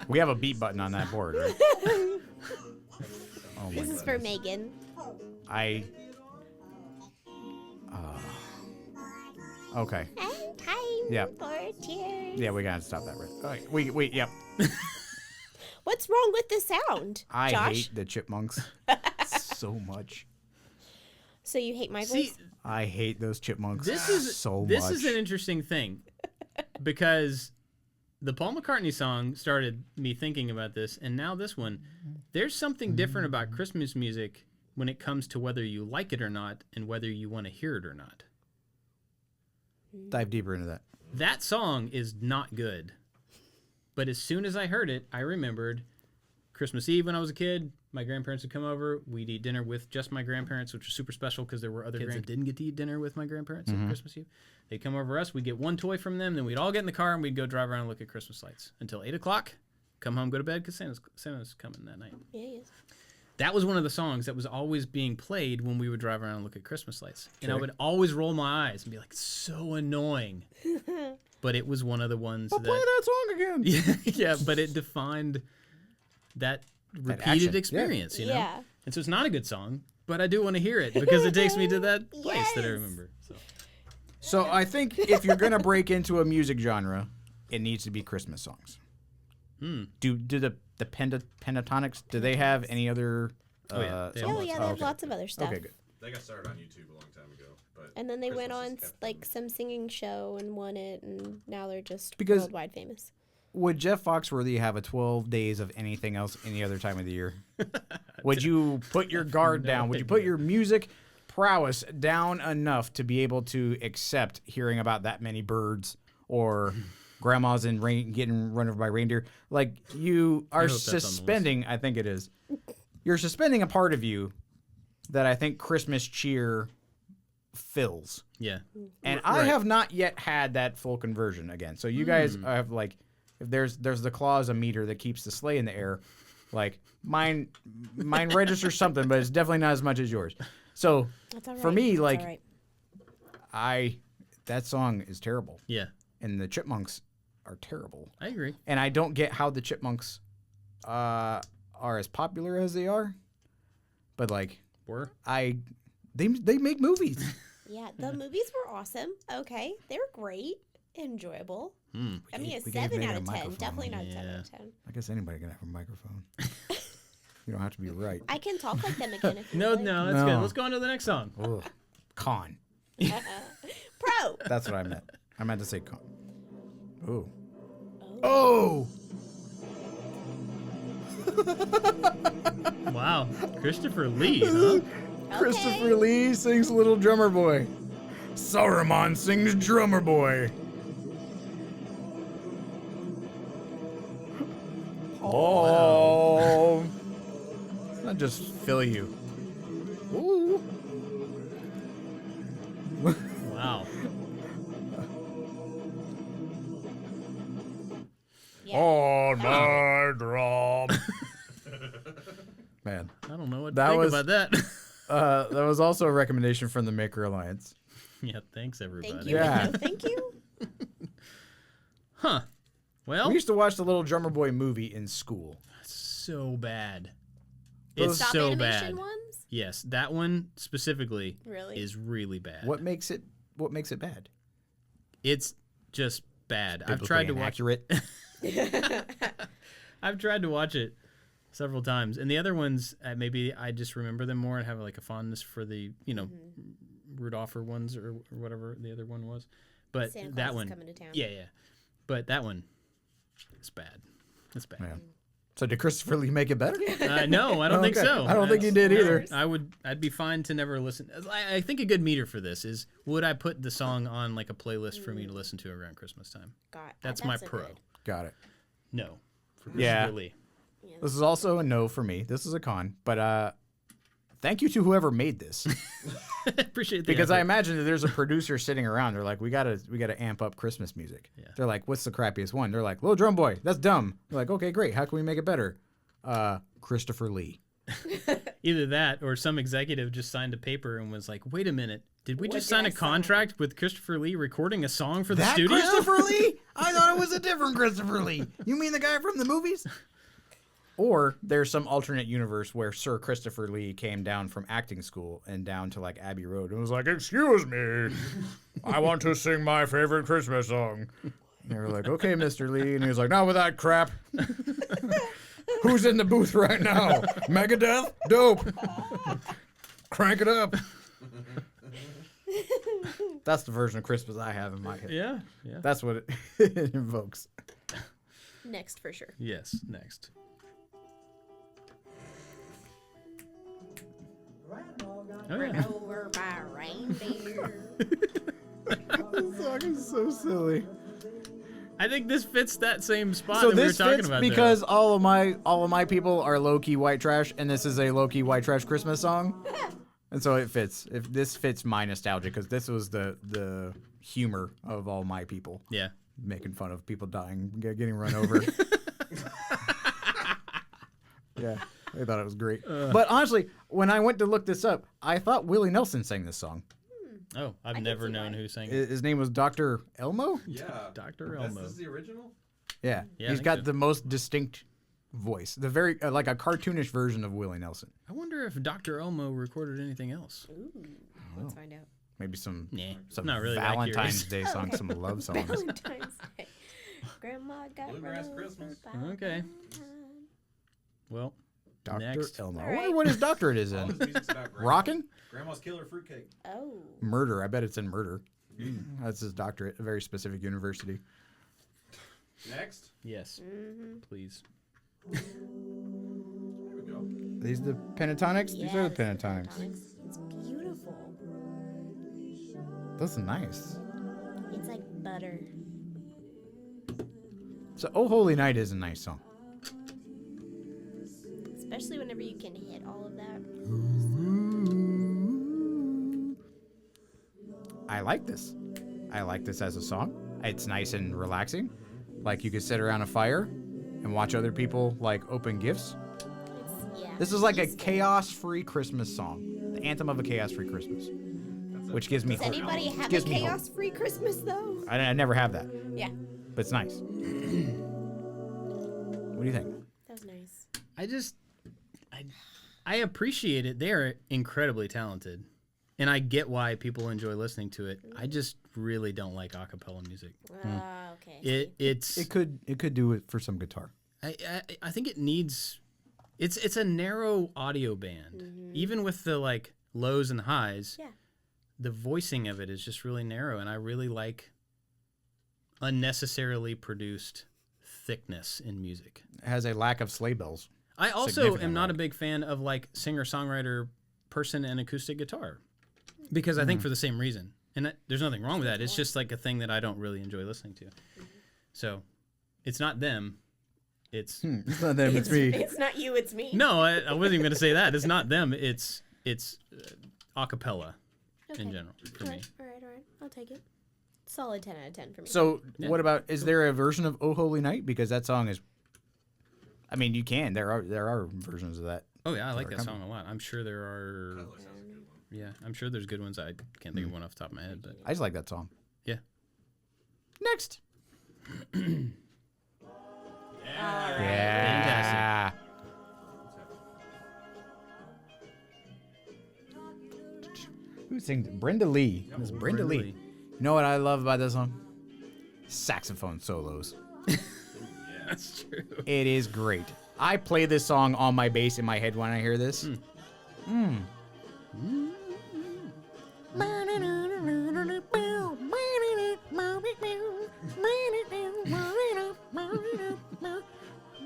We have a beat button on that board, right? Oh my This is for Megan. I. Okay. And time Yeah. for tears. Yeah, we gotta stop that right. All right. We yep. What's wrong with the sound, I Josh? hate the chipmunks so much. So you hate my See, voice? I hate those chipmunks this is so this much. is an interesting thing because the Paul McCartney song started me thinking about this, and now this one. There's something different about Christmas music when it comes to whether you like it or not, and whether you want to hear it or not. Dive deeper into that. That song is not good. But as soon as I heard it, I remembered Christmas Eve when I was a kid. My grandparents would come over. We'd eat dinner with just my grandparents, which was super special because there were other kids that didn't get to eat dinner with my grandparents on Christmas Eve. They'd come over us. We'd get one toy from them. Then we'd all get in the car and we'd go drive around and look at Christmas lights until 8 o'clock. Come home, go to bed because Santa's coming that night. Yeah, he is. That was one of the songs that was always being played when we would drive around and look at Christmas lights. And I would always roll my eyes and be like, so annoying. But it was one of the ones Play that song again. yeah, but it defined that repeated action. experience, you know? Yeah. And so it's not a good song, but I do want to hear it because it takes me to that place that I Yes. remember. So. So I think if you're gonna break into a music genre, it needs to be Christmas songs. Do the pentatonics? Do they have any other? Oh, yeah. They have Oh, lots yeah, of- they have lots of other stuff. Okay, good. They got started on YouTube a long time ago, but And then they went Christmas on has kept like them. some singing show and won it, and now they're just Because- worldwide famous. Would Jeff Foxworthy have a 12 days of anything else any other time of the year? Would you put your guard down? Would you put your music prowess down enough to be able to accept hearing about that many birds or grandmas in rain getting run over by reindeer? Like you are hope that's on the list. suspending, I think it is. You're suspending a part of you that I think Christmas cheer fills. Yeah. And I have not yet had that full conversion again. So you guys have like, if there's the clause-o-meter that keeps the sleigh in the air, like mine registers something, but it's definitely not as much as yours. So That's all right. for me, That's like all right. that song is terrible, Yeah. and the Chipmunks are terrible, I agree. and I don't get how the Chipmunks are as popular as they are. But like they make movies. Yeah, the movies were awesome. Okay, they were great, enjoyable. I mean, a we gave 7 Nate out a of 10. microphone. Definitely not a 10 Yeah. out of 10. I guess anybody can have a microphone. You don't have to be right. I can talk like them again if you No, like. no, that's No. good. Let's go on to the next song. Ugh. Con. Pro. That's what I meant. I meant to say con. Ooh. Oh. Wow. Christopher Lee, huh? Christopher Lee sings Little Drummer Boy. Saruman sings Drummer Boy. Oh. It's not just fill you. Ooh. Wow. Yeah. On my drum. Man. I don't know what to That think was- about that. That was also a recommendation from the Maker Alliance. Yeah, thanks everybody. Thank you. Yeah. Thank you. Huh. Well, We used to watch the Little Drummer Boy movie in school. so bad. Those- It's Stop so animation bad. ones? Yes, that one specifically Really? is really bad. What makes it bad? It's just bad. I've tried to watch accurate. I've tried to watch it several times, and the other ones maybe I just remember them more and have like a fondness for the Rudolph ones or whatever the other one was. But Santa Claus that is one, coming to town. yeah. But that one, it's bad. It's bad. Yeah. So did Christopher Lee make it better? No, I don't think Okay. so. I don't think he did either. I'd be fine to never listen. I think a good meter for this is, would I put the song on like a playlist for me to listen to around Christmas time? God, That's my a pro. good- Got it. No. For Yeah. Christopher Lee. Yeah, This is also a no for me. This is a con. But thank you to whoever made this. Appreciate the Because I effort. imagine that there's a producer sitting around. They're like, we gotta amp up Christmas music. Yeah. They're like, what's the crappiest one? They're like, Little Drum Boy. That's dumb. They're like, okay, great. How can we make it better? Christopher Lee. Either that or some executive just signed a paper and was like, wait a minute, did we What just did sign I a sign? contract with Christopher Lee recording a song for the That studio? Christopher Lee? I thought it was a different Christopher Lee. You mean the guy from the movies? Or there's some alternate universe where Sir Christopher Lee came down from acting school and down to like Abbey Road and was like, excuse me, I want to sing my favorite Christmas song. And they were like, okay, Mr. Lee. And he was like, not with that crap. Who's in the booth right now? Megadeth? Dope. Crank it up. That's the version of Christmas I have in my head. Yeah. That's what it invokes. Next for sure. Yes, next. Oh, yeah. Over by reindeer. This song is so silly. I think this fits that same spot So that we were this talking fits about. because all of my people are low key white trash, and this is a low key white trash Christmas song, and so it fits. If this fits my nostalgia, because this was the humor of all my people, Yeah. making fun of people dying, getting run over. Yeah, I thought it was great. But honestly, when I went to look this up, I thought Willie Nelson sang this song. Oh, I've can never see known why. who sang it. His name was Dr. Elmo. Yeah. Dr. This Elmo. is the original? Yeah, Yeah, I he's think got so. the most distinct voice, the very like a cartoonish version of Willie Nelson. I wonder if Dr. Elmo recorded anything else. Ooh, let's find out. Maybe some Nah, some not really that Valentine's curious. Day songs, some love songs. Valentine's Day. Grandma got Bluegrass run Christmas. over by Okay. Valentine. Well, Dr. Next. Elmo. I All wonder right. what his doctorate is All in. this music's about grandma. Rockin'? Grandma's killer fruitcake. Oh. Murder. I bet it's in murder. That's his doctorate, a very specific university. Next. yes. Please. There we go. These the pentatonics? These are the Yes, pentatonics. It's beautiful. Those are nice. It's like butter. So, Oh Holy Night is a nice song. Especially whenever you can hit all of that. I like this. I like this as a song. It's nice and relaxing. Like you could sit around a fire and watch other people like open gifts. Yeah. This is like a peaceful. chaos-free Christmas song. The anthem of a chaos-free Christmas. Which gives me Does hope. anybody have a Gives me hope. chaos-free Christmas though? I never have that, Yeah, but it's nice. What do you think? that was nice. I appreciate it. They're incredibly talented. And I get why people enjoy listening to it. I just really don't like a cappella music. Okay. It's It could do it for some guitar. I think it needs it's a narrow audio band. Even with the like lows and highs, Yeah. the voicing of it is just really narrow, and I really like unnecessarily produced thickness in music. It has a lack of sleigh bells. I also Significant am not a lack. big fan of like singer-songwriter person and acoustic guitar because I think for the same reason. And there's nothing wrong with that. It's just like a thing that I don't really enjoy listening to. So it's not them. It's It's not them, it's me. It's not you, it's me. no, I wasn't even going to say that. It's not them. It's a cappella in general for me. All right. I'll take it. Solid 10 out of 10 for me. So, what about, is there a version of Oh Holy Night? Because that song is, I mean, you can. There are versions of that. Oh yeah, I like Or that come- song a lot. I'm sure there are. That sounds like a good one. Yeah, I'm sure there's good ones. I can't think of one off the top of my head, but I just like that song. yeah. Next. Yeah. Yeah. Who sings? Brenda Lee. It's Brenda Lee. You know what I love about this song? Saxophone solos. That's true. It is great. I play this song on my bass in my head when I hear this.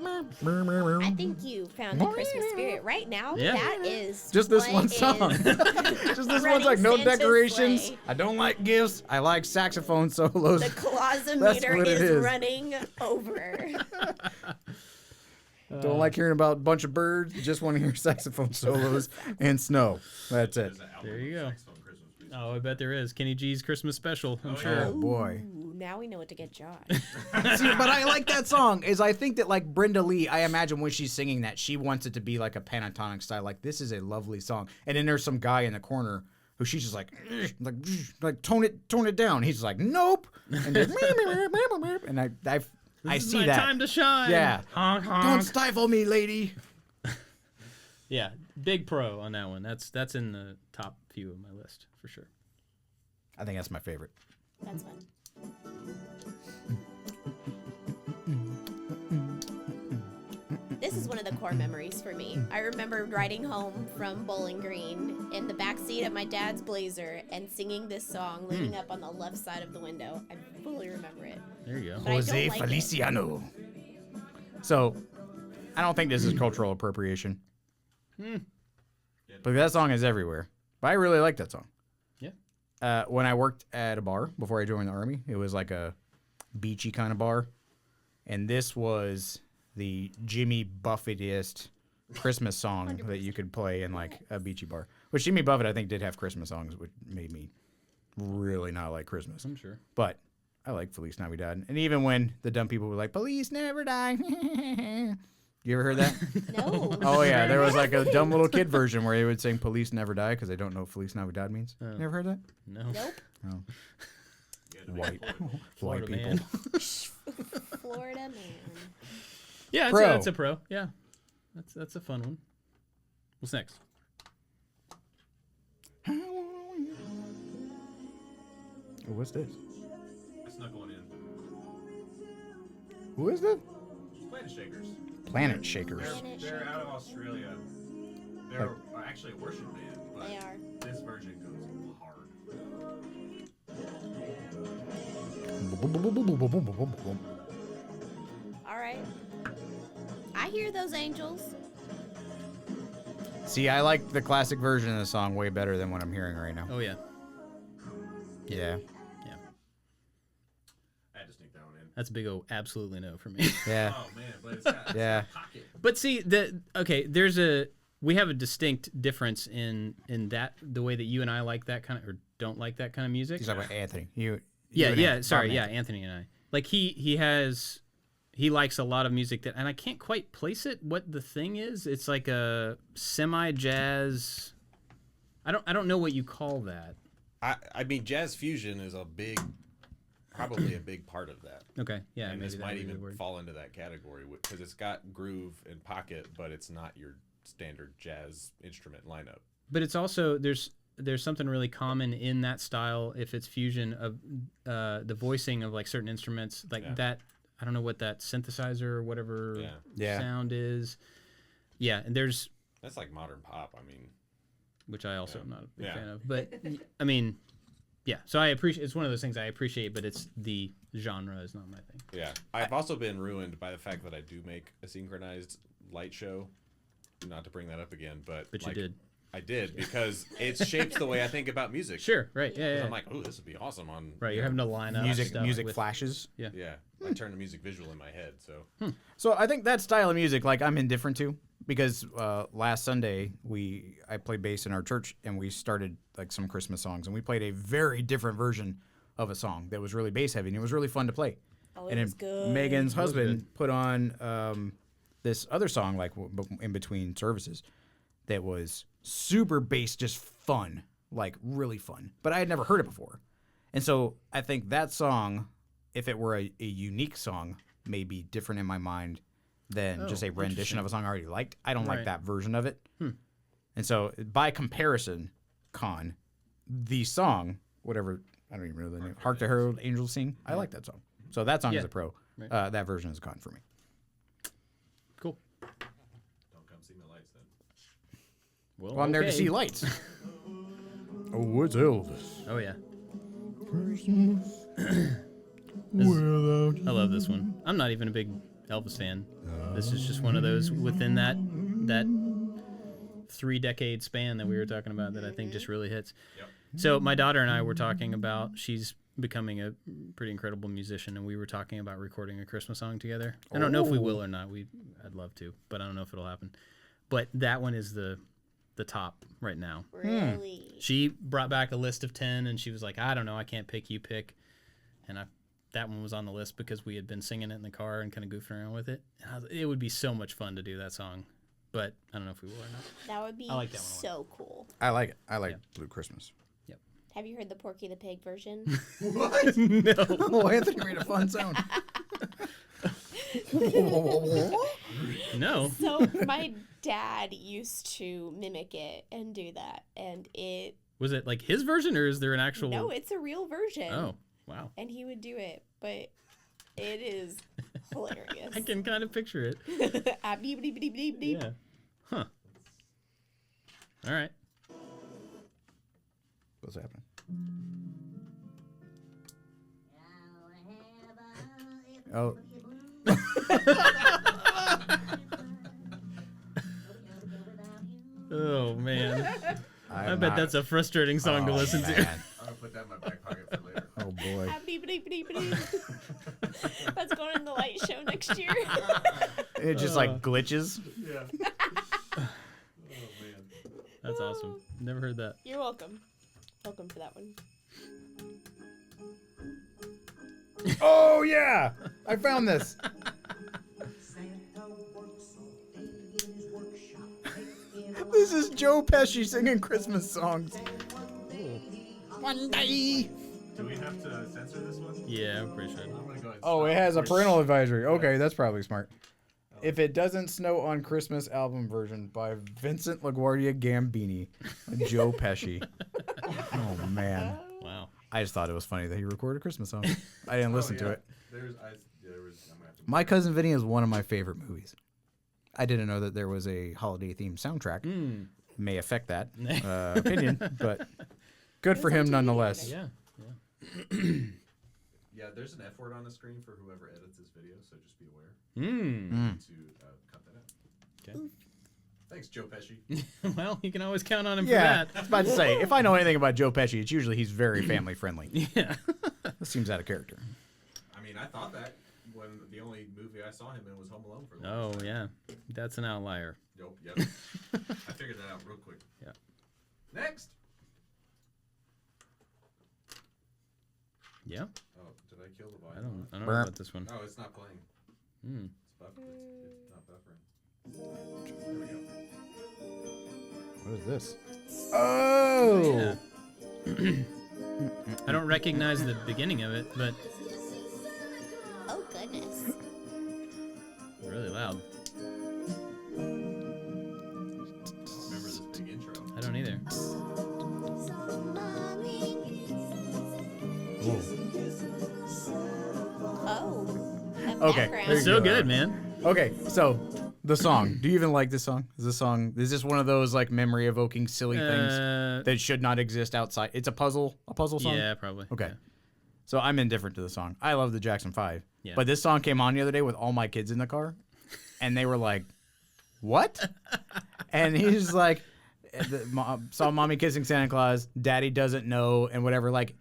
I think you found the Christmas spirit right now. Yeah. That is Just this what one is song. Just this running one's like no Santa's decorations. sleigh. I don't like gifts. I like saxophone solos. The That's closometer what it is is. running over. Don't like hearing about a bunch of birds. Just want to hear saxophone solos and snow. That's it. There's an album There you of go. saxophone Christmas music. Oh, I bet there is. Kenny G's Christmas special, I'm sure. Oh boy. Ooh, now we know what to get Josh. See, but I like that song. Is I think that like Brenda Lee, I imagine when she's singing that, she wants it to be like a pentatonic style. Like this is a lovely song, and then there's some guy in the corner who she's just like tone it down. He's like nope, and then, and I This is see my that. time to shine. Yeah. Honk, honk. Don't stifle me, lady. Yeah, big pro on that one. That's in the top few of my list for sure. I think that's my favorite. That's fun. This is one of the core memories for me. I remember riding home from Bowling Green in the backseat of my dad's Blazer and singing this song leaning up on the left side of the window. I fully remember it. There you go. But I Jose don't like it. Feliciano. So, I don't think this is cultural appropriation. But that song is everywhere. But I really like that song. Yeah. When I worked at a bar before I joined the Army, it was like a beachy kind of bar. And this was the Jimmy Buffett-iest Christmas song that you could play in like a beachy bar. Which Jimmy Buffett, I think, did have Christmas songs, which made me really not like Christmas. I'm sure. But I like Feliz Navidad. And even when the dumb people were like, police never die. You ever heard that? No. Oh, yeah. There was like a dumb little kid version where they would sing police never die because they don't know what Feliz Navidad means. You ever heard that? No. Nope. Oh. You gotta make White. it work. White Florida people. man. Florida man. Yeah, Pro. that's a pro. Yeah, that's a fun one. What's next? What's this? I snuck one in. Who is that? Planet Shakers. Planet Shakers. Planet They're Shakers. out of Australia. They're actually a worship band, but They are. this version goes hard. All right. I hear those angels. See, I like the classic version of the song way better than what I'm hearing right now. Oh yeah, Yeah. I had to sneak that one in. that's a big absolutely no for me. Yeah. Oh man, but it's got Yeah. pocket. But see, we have a distinct difference in that the way that you and I like that kind of or don't like that kind of music. He's talking about Anthony. Sorry, Anthony and I. Like he likes a lot of music that, and I can't quite place it. What the thing is, it's like a semi-jazz. I don't know what you call that. I mean, jazz fusion is probably a big part of that. Okay, yeah, And maybe this that might would be the even word. fall into that category because it's got groove and pocket, but it's not your standard jazz instrument lineup. But it's also there's something really common in that style if it's fusion of the voicing of like certain instruments like Yeah. that. I don't know what that synthesizer or whatever Yeah. sound is. Yeah, and there's That's like modern pop. I mean, which I also am not a big Yeah. fan of. But I mean, yeah. So I appreciate. It's one of those things I appreciate, but it's the genre is not my thing. yeah. I've also been ruined by the fact that I do make a synchronized light show. Not to bring that up again, but But you like, did. I did because it shapes the way I think about music. Sure. Right. Yeah. 'Cause Yeah. I'm like, oh, this would be awesome on. right. You're having to line up Music stuff with, flashes. Yeah. Yeah, I turn the music visual in my head. So So I think that style of music, like I'm indifferent to, because last Sunday I played bass in our church and we started like some Christmas songs and we played a very different version of a song that was really bass heavy and it was really fun to play. Oh, And it was then good. Megan's husband put on this other song like in between services that was super bass, just fun, like really fun. But I had never heard it before, and so I think that song, if it were a unique song, may be different in my mind than just a rendition of a song I already liked. I don't like Right. that version of it, and so by comparison, the song, whatever I don't even know the name, "Hark the Herald Angels Sing," I like that song. So that song is Yeah. a pro. Right. That version is a con for me. Cool. Don't come see my lights then. Well, I'm there to okay. see lights. Oh, it's Elvis. Oh yeah. Christmas. I love this one. I'm not even a big Elvis fan. This is just one of those within that 3-decade span that we were talking about that I think just really hits. Yep. So my daughter and I were talking about becoming a pretty incredible musician, and we were talking about recording a Christmas song together. I don't know if we will or not. I'd love to, but I don't know if it'll happen. But that one is the top right now. Really? She brought back a list of 10, and she was like, I don't know, I can't pick, you pick. And that one was on the list because we had been singing it in the car and kind of goofing around with it. It would be so much fun to do that song, but I don't know if we will or not. That would be I like that one a so cool. I like it. I like Blue Christmas. Have you heard the Porky the Pig version? What? No. Oh, Anthony made a fun sound. No. So my dad used to mimic it and do that, and it. Was it like his version, or is there an actual? No, it's a real version. Oh, wow. And he would do it, but it is hilarious. I can kind of picture it. Beep, beep, beep, beep, beep. Yeah. Huh. All right. What's happening? Oh. Oh man. I bet not- that's a frustrating song to Oh, listen to. man. I'm gonna put that in my back pocket for later. Oh boy. Beep, beep, beep, beep. That's going in the light show next year. It just like glitches. Yeah. Oh man. That's awesome. Never heard that. You're welcome. Welcome for that one. Oh yeah, I found this. This is Joe Pesci singing Christmas songs. One day. Do we have to censor this one? Yeah, I'm pretty sure. I'm gonna go ahead and Oh, stop. it has a parental advisory. Okay, that's probably smart. If It Doesn't Snow on Christmas album version by Vincent LaGuardia Gambini and Joe Pesci. Oh man, Wow. I just thought it was funny that he recorded a Christmas song. I didn't listen to yeah. it. I'm gonna have to. My Cousin Vinny is one of my favorite movies. I didn't know that there was a holiday themed soundtrack. May affect that opinion, but good for him nonetheless. Yeah. Yeah, there's an F word on the screen for whoever edits this video, so just be aware to cut that out. Okay. Thanks, Joe Pesci. Well, you can always count on him Yeah, for I was about to say, if I know anything about Joe Pesci, it's usually he's very family friendly. that. Yeah. This seems out of character. I mean, I thought that when the only movie I saw him in was Home Alone for the Oh longest time. yeah. That's an outlier. Yep. I figured that out real quick. Yeah. Next. Yeah. Oh, did I kill the I volume? don't know Burp. about this one. No, it's not playing. Hmm. It's not buffering. There we go. What is this? Oh! Yeah. I don't recognize the beginning of it, but Oh, goodness. really loud. Remember this big intro? I don't either. Oh. that Okay, background. there It's you so go. good, man. Okay, so the song. Do you even like this song? Is this one of those like memory evoking silly things that should not exist outside? It's a puzzle song? Yeah, probably. Okay. Yeah. So I'm indifferent to the song. I love the Jackson 5. Yeah. But this song came on the other day with all my kids in the car, and they were like, "What?" And he's like, saw mommy kissing Santa Claus, daddy doesn't know, and whatever. Like,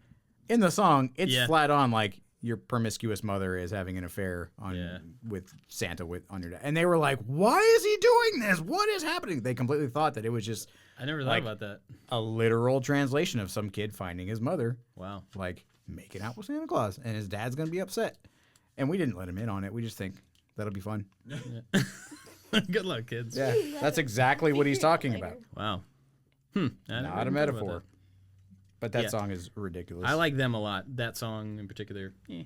in the song, it's Yeah. flat on, like, your promiscuous mother is having an affair Yeah. with Santa on your dad. And they were like, "Why is he doing this? What is happening?" They completely thought that it was just I never thought Like- about that. a literal translation of some kid finding his mother, Wow. like, making out with Santa Claus, and his dad's going to be upset. And we didn't let him in on it. We just think that'll be fun. Good luck, kids. Yeah, that's exactly what he's talking Later. about. Wow. I Not never a thought about metaphor. that. But that Yeah. song is ridiculous. I like them a lot. That song in particular. Eh.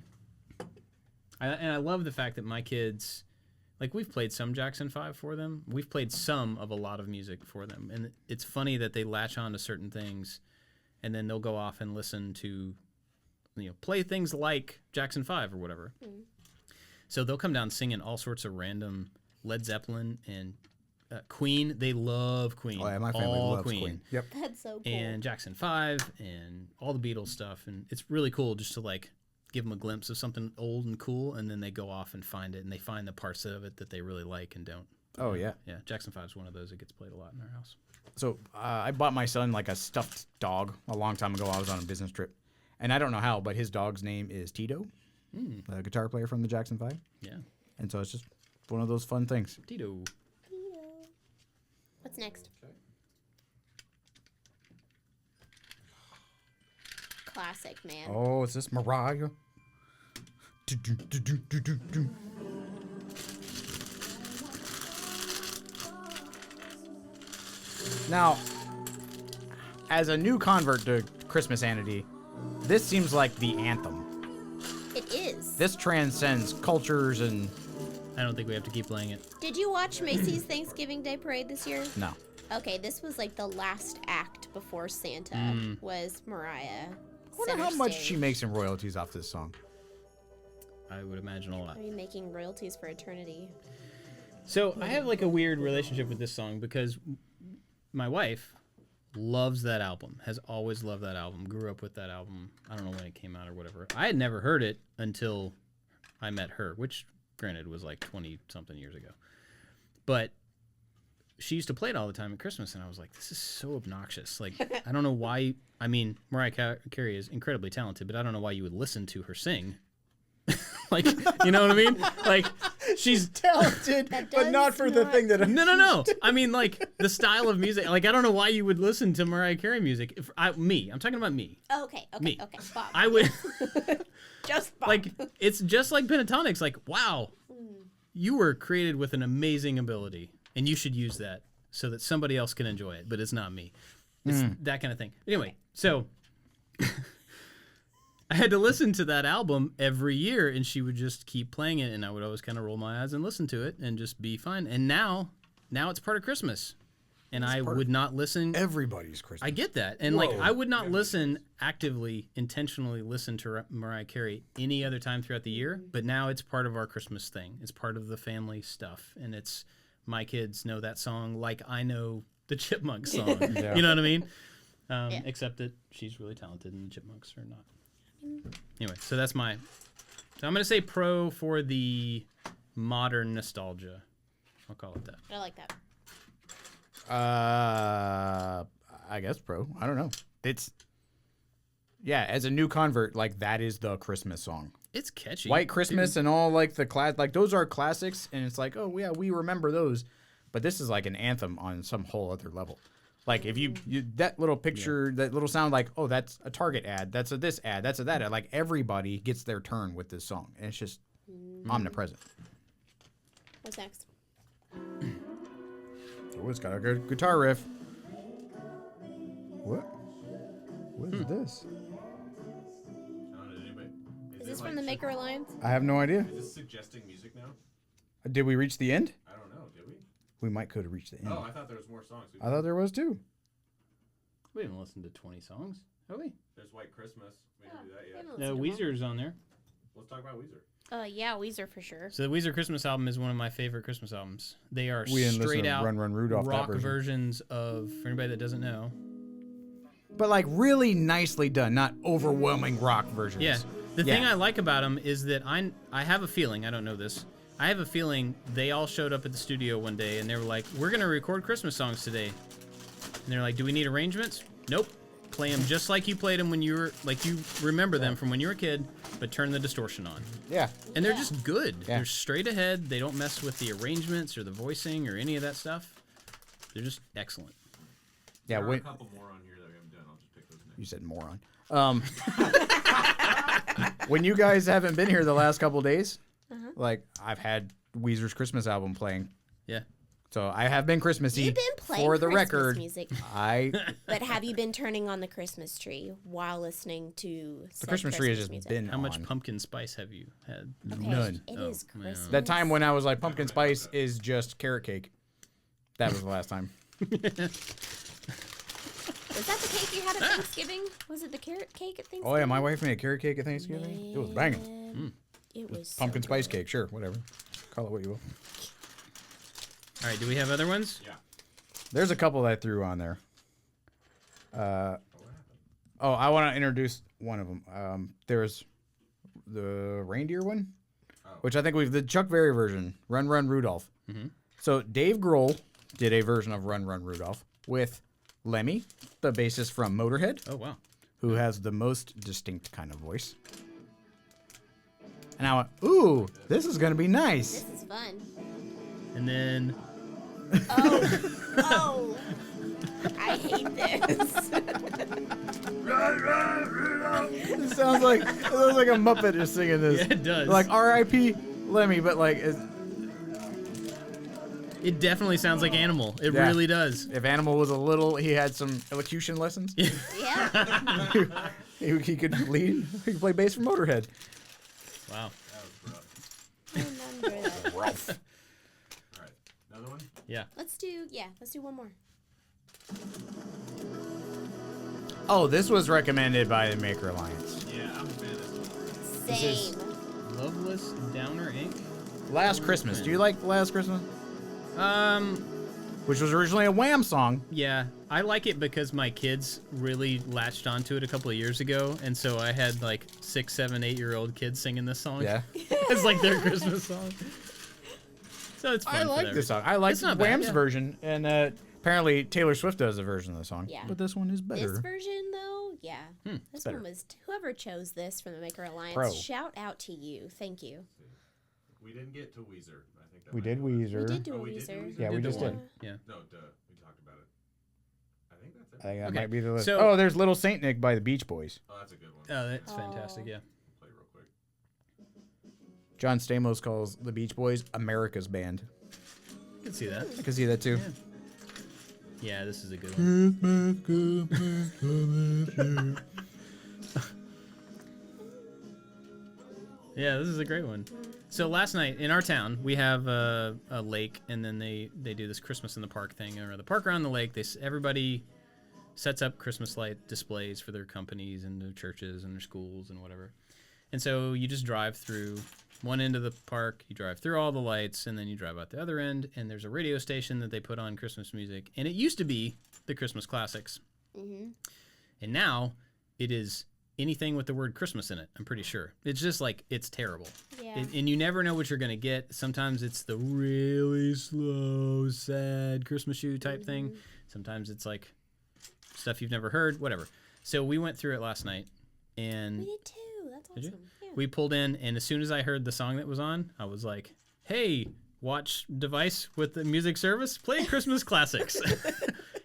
And I love the fact that my kids, like, we've played some Jackson 5 for them. We've played some of a lot of music for them. And it's funny that they latch on to certain things and then they'll go off and listen to, play things like Jackson 5 or whatever. So they'll come down singing all sorts of random Led Zeppelin and Queen. They love Queen. Oh, yeah, my family all loves Queen. Yep. That's so cool. And Jackson 5 and all the Beatles stuff. And it's really cool just to, like, give them a glimpse of something old and cool, and then they go off and find it, and they find the parts of it that they really like and don't. Oh, yeah. Yeah, Jackson 5 is one of those that gets played a lot in our house. So I bought my son like a stuffed dog a long time ago. I was on a business trip. And I don't know how, but his dog's name is Tito, the guitar player from the Jackson 5. Yeah. And so it's just one of those fun things. Tito. What's next? Okay. Classic, man. Oh, is this Mariah? Do-do-do-do-do-do-do. Now, as a new convert to Christmasanity, this seems like the anthem. It is. This transcends cultures and... I don't think we have to keep playing it. Did you watch Macy's Thanksgiving Day Parade this year? No. Okay, this was like the last act before Santa was Mariah. I wonder center how much stage. she makes in royalties off this song. I would imagine a lot. Are you making royalties for eternity? So I have like a weird relationship with this song because my wife loves that album, has always loved that album, grew up with that album. I don't know when it came out or whatever. I had never heard it until I met her, which granted was like 20 something years ago. But she used to play it all the time at Christmas, and I was like, this is so obnoxious. Like, I don't know why. I mean, Mariah Carey is incredibly talented, but I don't know why you would listen to her sing. Like, you know what I mean? Like, she's talented, That but does not for the not- thing that... no. I mean, like the style of music. Like, I don't know why you would listen to Mariah Carey music. If I'm talking about me. Okay, Me. Bob. I would Just Bob. like. It's just like Pentatonics. Like, wow, you were created with an amazing ability, and you should use that so that somebody else can enjoy it. But it's not me. It's that kind of thing. Anyway, so. I had to listen to that album every year, and she would just keep playing it, and I would always kind of roll my eyes and listen to it and just be fine. And now it's part of Christmas, and I would not listen. Everybody's Christmas. I get that, and like I would not listen actively, intentionally listen to Mariah Carey any other time throughout the year. But now it's part of our Christmas thing. It's part of the family stuff, and it's my kids know that song like I know the Chipmunks song. Yeah. You know what I mean? Except that she's really talented, and the Chipmunks are not. Anyway, so that's my. So I'm gonna say pro for the modern nostalgia. I'll call it that. I like that. I guess pro. I don't know. It's... Yeah, as a new convert, like, that is the Christmas song. It's catchy. White Christmas and all, like, the class... Like, those are classics, and it's like, oh, yeah, we remember those. But this is like an anthem on some whole other level. Like, if you that little picture, that little sound, like, oh, that's a Target ad, that's a this ad, that's a that ad. Like, everybody gets their turn with this song, and it's just omnipresent. What's next? Oh, it's got a good guitar riff. What? What is this? I don't know, anybody. Is this from the Maker Alliance? I have no idea. Is this suggesting music now? Did we reach the end? I don't know. Did we? We might could have reached the end. Oh, I thought there was more songs. I thought there was too. We haven't listened to 20 songs, have we? There's White Christmas. We didn't do that I yet. haven't No, listened to them Weezer's on there. Let's talk about Weezer. Yeah, Weezer for sure. So the Weezer Christmas album is one of my favorite Christmas albums. They are We didn't listen straight to out Run, Run, Rudolph, that rock version. versions of, for anybody that doesn't know. But like really nicely done, not overwhelming rock versions. Yeah. The thing I like about them is that I have a feeling, I don't know this, I have a feeling they all showed up at the studio one day and they were like, we're going to record Christmas songs today. And they're like, do we need arrangements? Nope. Play them just like you played them when you were, like you remember them from when you were a kid, but turn the distortion on. Yeah. And they're just good. Yeah. They're straight ahead. They don't mess with the arrangements or the voicing or any of that stuff. They're just excellent. Yeah. There are a Wait. couple more on here that we haven't done. I'll just pick those next. You said moron. When you guys haven't been here the last couple days, like I've had Weezer's Christmas album playing, Yeah. so I have been Christmassy. You've been playing for the Christmas record. music, I but have you been turning on the Christmas tree while listening to the Christmas tree has just music? been How much on. pumpkin spice have you had? Okay, None. It Oh, is yeah. Christmas. That time when I was like pumpkin spice is just carrot cake. That was the last time. Was that the cake you had at Thanksgiving? Was it the carrot cake at Thanksgiving? Oh yeah, my wife made a carrot cake at Thanksgiving. It was banging. Man, It was Pumpkin so spice good. cake, sure, whatever. Call it what you will. All right. Do we have other ones? Yeah. There's a couple that I threw on there. Oh, I want to introduce one of them. There's the reindeer one, which I think the Chuck Berry version, Run Run Rudolph. So Dave Grohl did a version of Run Run Rudolph with Lemmy, the bassist from Motorhead, Oh, wow. who has the most distinct kind of voice. And I went, ooh, this is going to be nice. This is fun. And then Oh. I hate this. It sounds like a Muppet just singing this. Yeah, it does. Like R.I.P. Lemmy, but like it definitely sounds like Animal. It Yeah. really does. if Animal was a little, he had some elocution lessons. Yeah. he could lead. He could play bass for Motorhead. Wow. That was rough. I remember that. Rough. All right, another one. Yeah. Let's do one more. Oh, this was recommended by the Maker Alliance. Yeah, I'm a fan of this. Same. Loveless Downer Inc. Last Christmas. Do you like Last Christmas? Um, Which was originally a Wham song. yeah, I like it because my kids really latched onto it a couple of years ago, and so I had like 6, 7, 8-year-old kids singing this song. Yeah. It's like their Christmas song. So it's fun. I for like them. this song. I like It's not bad, Wham's yeah. version, and apparently Taylor Swift does a version of the song. Yeah. But this one is better. This version, though, yeah. This better. one was whoever chose this from the Maker Alliance. Pro. Shout out to you. Thank you. We didn't get to Weezer. I think that We might did be last. Weezer. We did do a Oh, we did do Weezer. Weezer? Yeah, we did just the did. one. Yeah. No, duh. We talked about it. I think that's it. I think that Okay, might be the list. so- oh, there's Little Saint Nick by the Beach Boys. Oh, that's a good one. Oh, that's fantastic. Oh. Yeah. Play real quick. John Stamos calls the Beach Boys America's band. I can see that. I can see that too. Yeah, this is a good one. Yeah, this is a great one. So last night in our town, we have a lake, and then they do this Christmas in the park thing, or the park around the lake. Everybody sets up Christmas light displays for their companies and their churches and their schools and whatever. And so you just drive through one end of the park, you drive through all the lights, and then you drive out the other end, and there's a radio station that they put on Christmas music. And it used to be the Christmas classics. Mm-hmm. And now it is anything with the word Christmas in it, I'm pretty sure. It's just like, it's terrible. Yeah. And you never know what you're going to get. Sometimes it's the really slow, sad Christmas shoe type thing. Sometimes it's like stuff you've never heard, whatever. So we went through it last night, and We did too. That's Did you? awesome. Yeah. we pulled in, and as soon as I heard the song that was on, I was like, hey, watch device with the music service, play Christmas classics.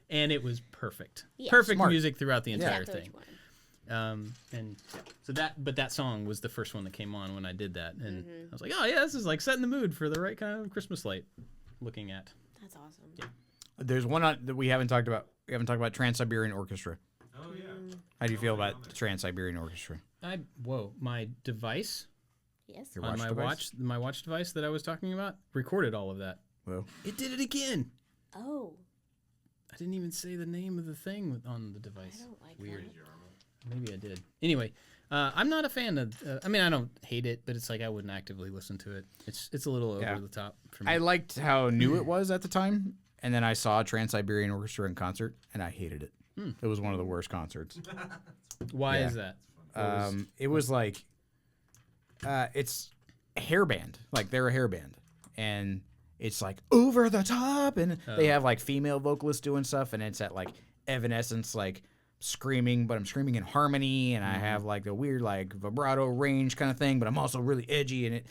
And it was perfect. Yeah. Perfect Smart. music throughout the entire Exactly thing. which one. And yeah, so that song was the first one that came on when I did that, and I was like, oh yeah, this is like setting the mood for the right kind of Christmas light. Looking at, That's awesome. There's one that we haven't talked about. We haven't talked about Trans-Siberian Orchestra. Oh, yeah. How do you feel about the Trans-Siberian Orchestra? my device Yes. Your on watch my device? my watch device that I was talking about recorded all of that. Well, It did it again. Oh, I didn't even say the name of the thing on the device. I don't like Weird. that. Maybe I did. Anyway, I'm not a fan of. I mean, I don't hate it, but it's like I wouldn't actively listen to it. It's a little over Yeah. the top for me. I liked how new it was at the time, and then I saw Trans-Siberian Orchestra in concert, and I hated it. It was one of the worst concerts. Why Yeah. is that? It was like, it's a hair band. Like, they're a hair band. And it's like over the top. And they have like female vocalists doing stuff. And it's at like Evanescence, like screaming, but I'm screaming in harmony. And I have like the weird, like vibrato range kind of thing, but I'm also really edgy. And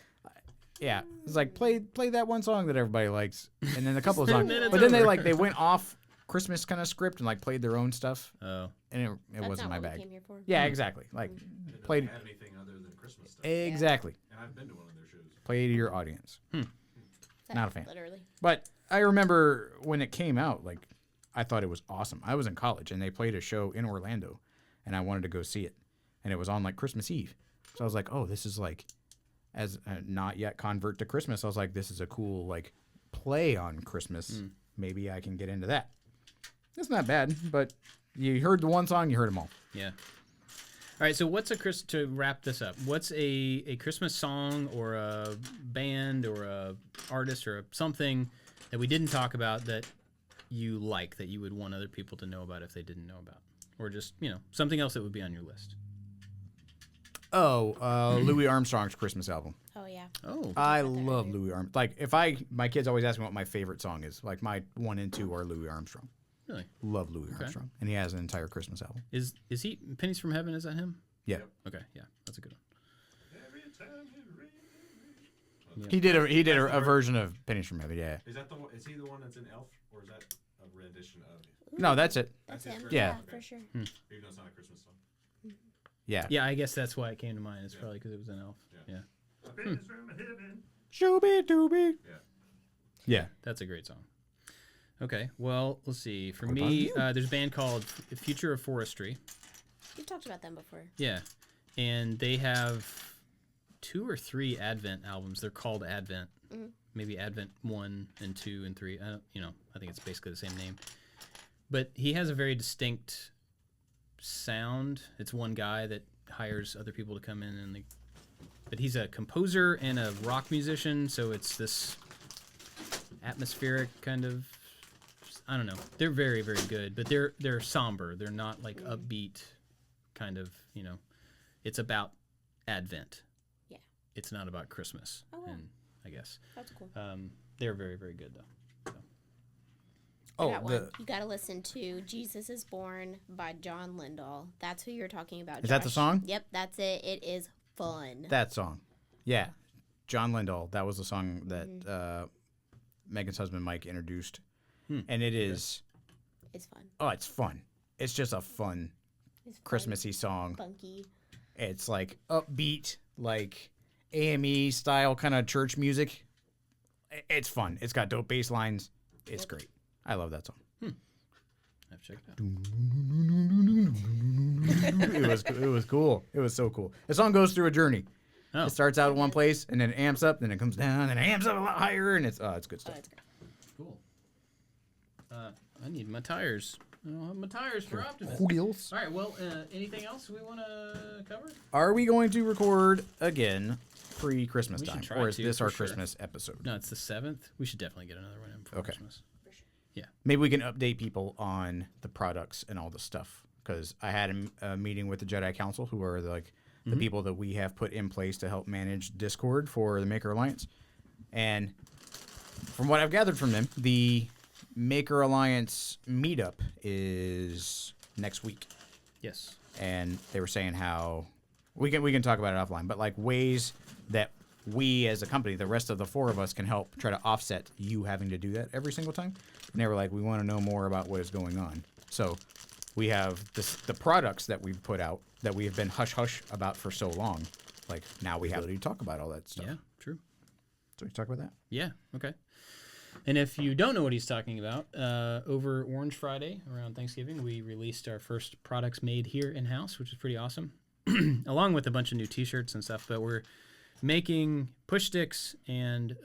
yeah, it's like play that one song that everybody likes. And then a couple of songs. then it's But then over. they went off Christmas kind of script and like played their own stuff. Oh, And it That's wasn't not my what we bag. came here for. Yeah, exactly. Like They played don't have anything other than Christmas stuff. exactly. And I've been to one of their shows. Play to your audience. Not a fan. Literally. But I remember when it came out, like I thought it was awesome. I was in college and they played a show in Orlando, and I wanted to go see it, and it was on like Christmas Eve. So I was like, oh, this is like, as a not yet convert to Christmas, I was like, this is a cool like play on Christmas. Maybe I can get into that. It's not bad, but you heard the one song, you heard them all. yeah. All right, so what's to wrap this up? What's a Christmas song or a band or a artist or something that we didn't talk about that you like, that you would want other people to know about if they didn't know about, or just something else that would be on your list? Oh, Louis Armstrong's Christmas album. Oh yeah. Oh, I love Louis Armstrong. Like, my kids always ask me what my favorite song is. Like, my 1 and 2 are Louis Armstrong. Really? Love Louis Armstrong, and he has an entire Christmas album. Is he Pennies from Heaven? Is that him? Yeah, Okay, yeah, that's a good one. Every time you ring. Yep. he did a version of Pennies from Heaven. Yeah. Is that the one? Is he the one that's in Elf, or is that a rendition of? No, that's it. That's That's him. it, Yeah. For sure. Even though it's not a Christmas song. Yeah. Yeah, I guess that's why it came to mind. It's probably because it was an elf. Yeah. Pennies from heaven. Shooby dooby. Yeah. Yeah. That's a great song. Okay, well, let's see. For What me, about there's a band called Future of Forestry. You've talked about them before. Yeah, and they have 2 or 3 Advent albums. They're called Advent. Maybe Advent 1 and 2 and 3. I think it's basically the same name. But he has a very distinct sound. It's one guy that hires other people to come in, but he's a composer and a rock musician, so it's this atmospheric kind of, I don't know. They're very, very good, but they're somber. They're not like upbeat kind of, it's about Advent. Yeah. It's not about Christmas. Oh, wow. And I guess. That's cool. They're very, very good though. So. I got one. You got to listen to Jesus is Born by John Lindahl. That's who you're talking about, Is that the Josh. song? Yep, that's it. It is fun. That song. Yeah. John Lindahl. That was the song that Megan's husband Mike introduced. And it is. It's fun. Oh, it's fun. It's just a fun It's fun, Christmassy song. funky. It's like upbeat, like AME style kind of church music. It's fun. It's got dope bass lines. It's great. I love that song. I've checked it out. It was cool. It was so cool. The song goes through a journey. Oh. It starts out at one place and then it amps up, then it comes down, and it amps up a lot higher, and it's good Oh, stuff. it's great. Cool. I need my tires. I don't have my tires for Optimus. Wheels. All right. Well, anything else we want to cover? Are we going to record again pre-Christmas We should time, try or is to, this for our sure. Christmas episode? No, it's the 7th. We should definitely get another one in for Okay. Christmas. Maybe we can update people on the products and all the stuff, because I had a meeting with the Jedi Council, who are the people that we have put in place to help manage Discord for the Maker Alliance. And from what I've gathered from them, the Maker Alliance meetup is next week. Yes. And they were saying how we can talk about it offline, but like ways that we as a company, the rest of the 4 of us, can help try to offset you having to do that every single time. And they were like, we want to know more about what is going on. So we have the products that we've put out that we have been hush-hush about for so long. Like, now we have to talk about all that stuff. Yeah. True. So we talk about that. Yeah. Okay. And if you don't know what he's talking about, over Orange Friday around Thanksgiving, we released our first products made here in-house, which is pretty awesome, along with a bunch of new T-shirts and stuff. But we're making push sticks and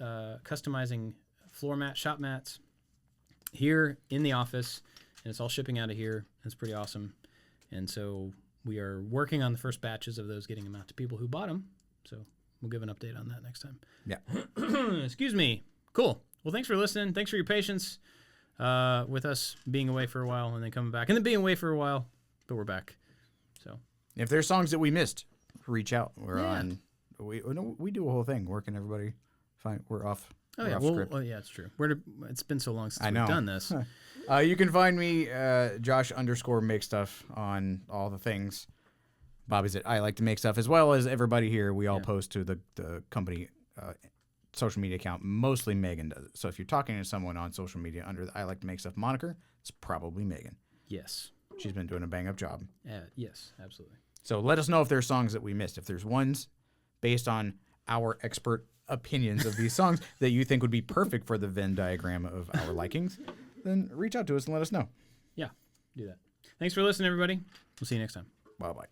customizing floor mats, shop mats here in the office, and it's all shipping out of here. It's pretty awesome. And so we are working on the first batches of those, getting them out to people who bought them. So we'll give an update on that next time. Yeah. Excuse me. Cool. Well, thanks for listening. Thanks for your patience with us being away for a while and then coming back and then being away for a while, but we're back. So If there's songs that we missed, reach out. We're Yeah. on. We do a whole thing. Where can everybody find? We're off. Oh we're yeah, off well, script. yeah, it's true. It's been so long since I we've know. done this. You can find me, Josh_make stuff on all the things. Bobby's at I like to make stuff, as well as everybody here. We all post to the company social media account. Mostly Megan does it. So if you're talking to someone on social media under the I like to make stuff moniker, it's probably Megan. Yes. She's been doing a bang up job. Yes, absolutely. So let us know if there's songs that we missed. If there's ones based on our expert opinions of these songs that you think would be perfect for the Venn diagram of our likings, then reach out to us and let us know. Yeah, do that. Thanks for listening, everybody. We'll see you next time. Bye-bye.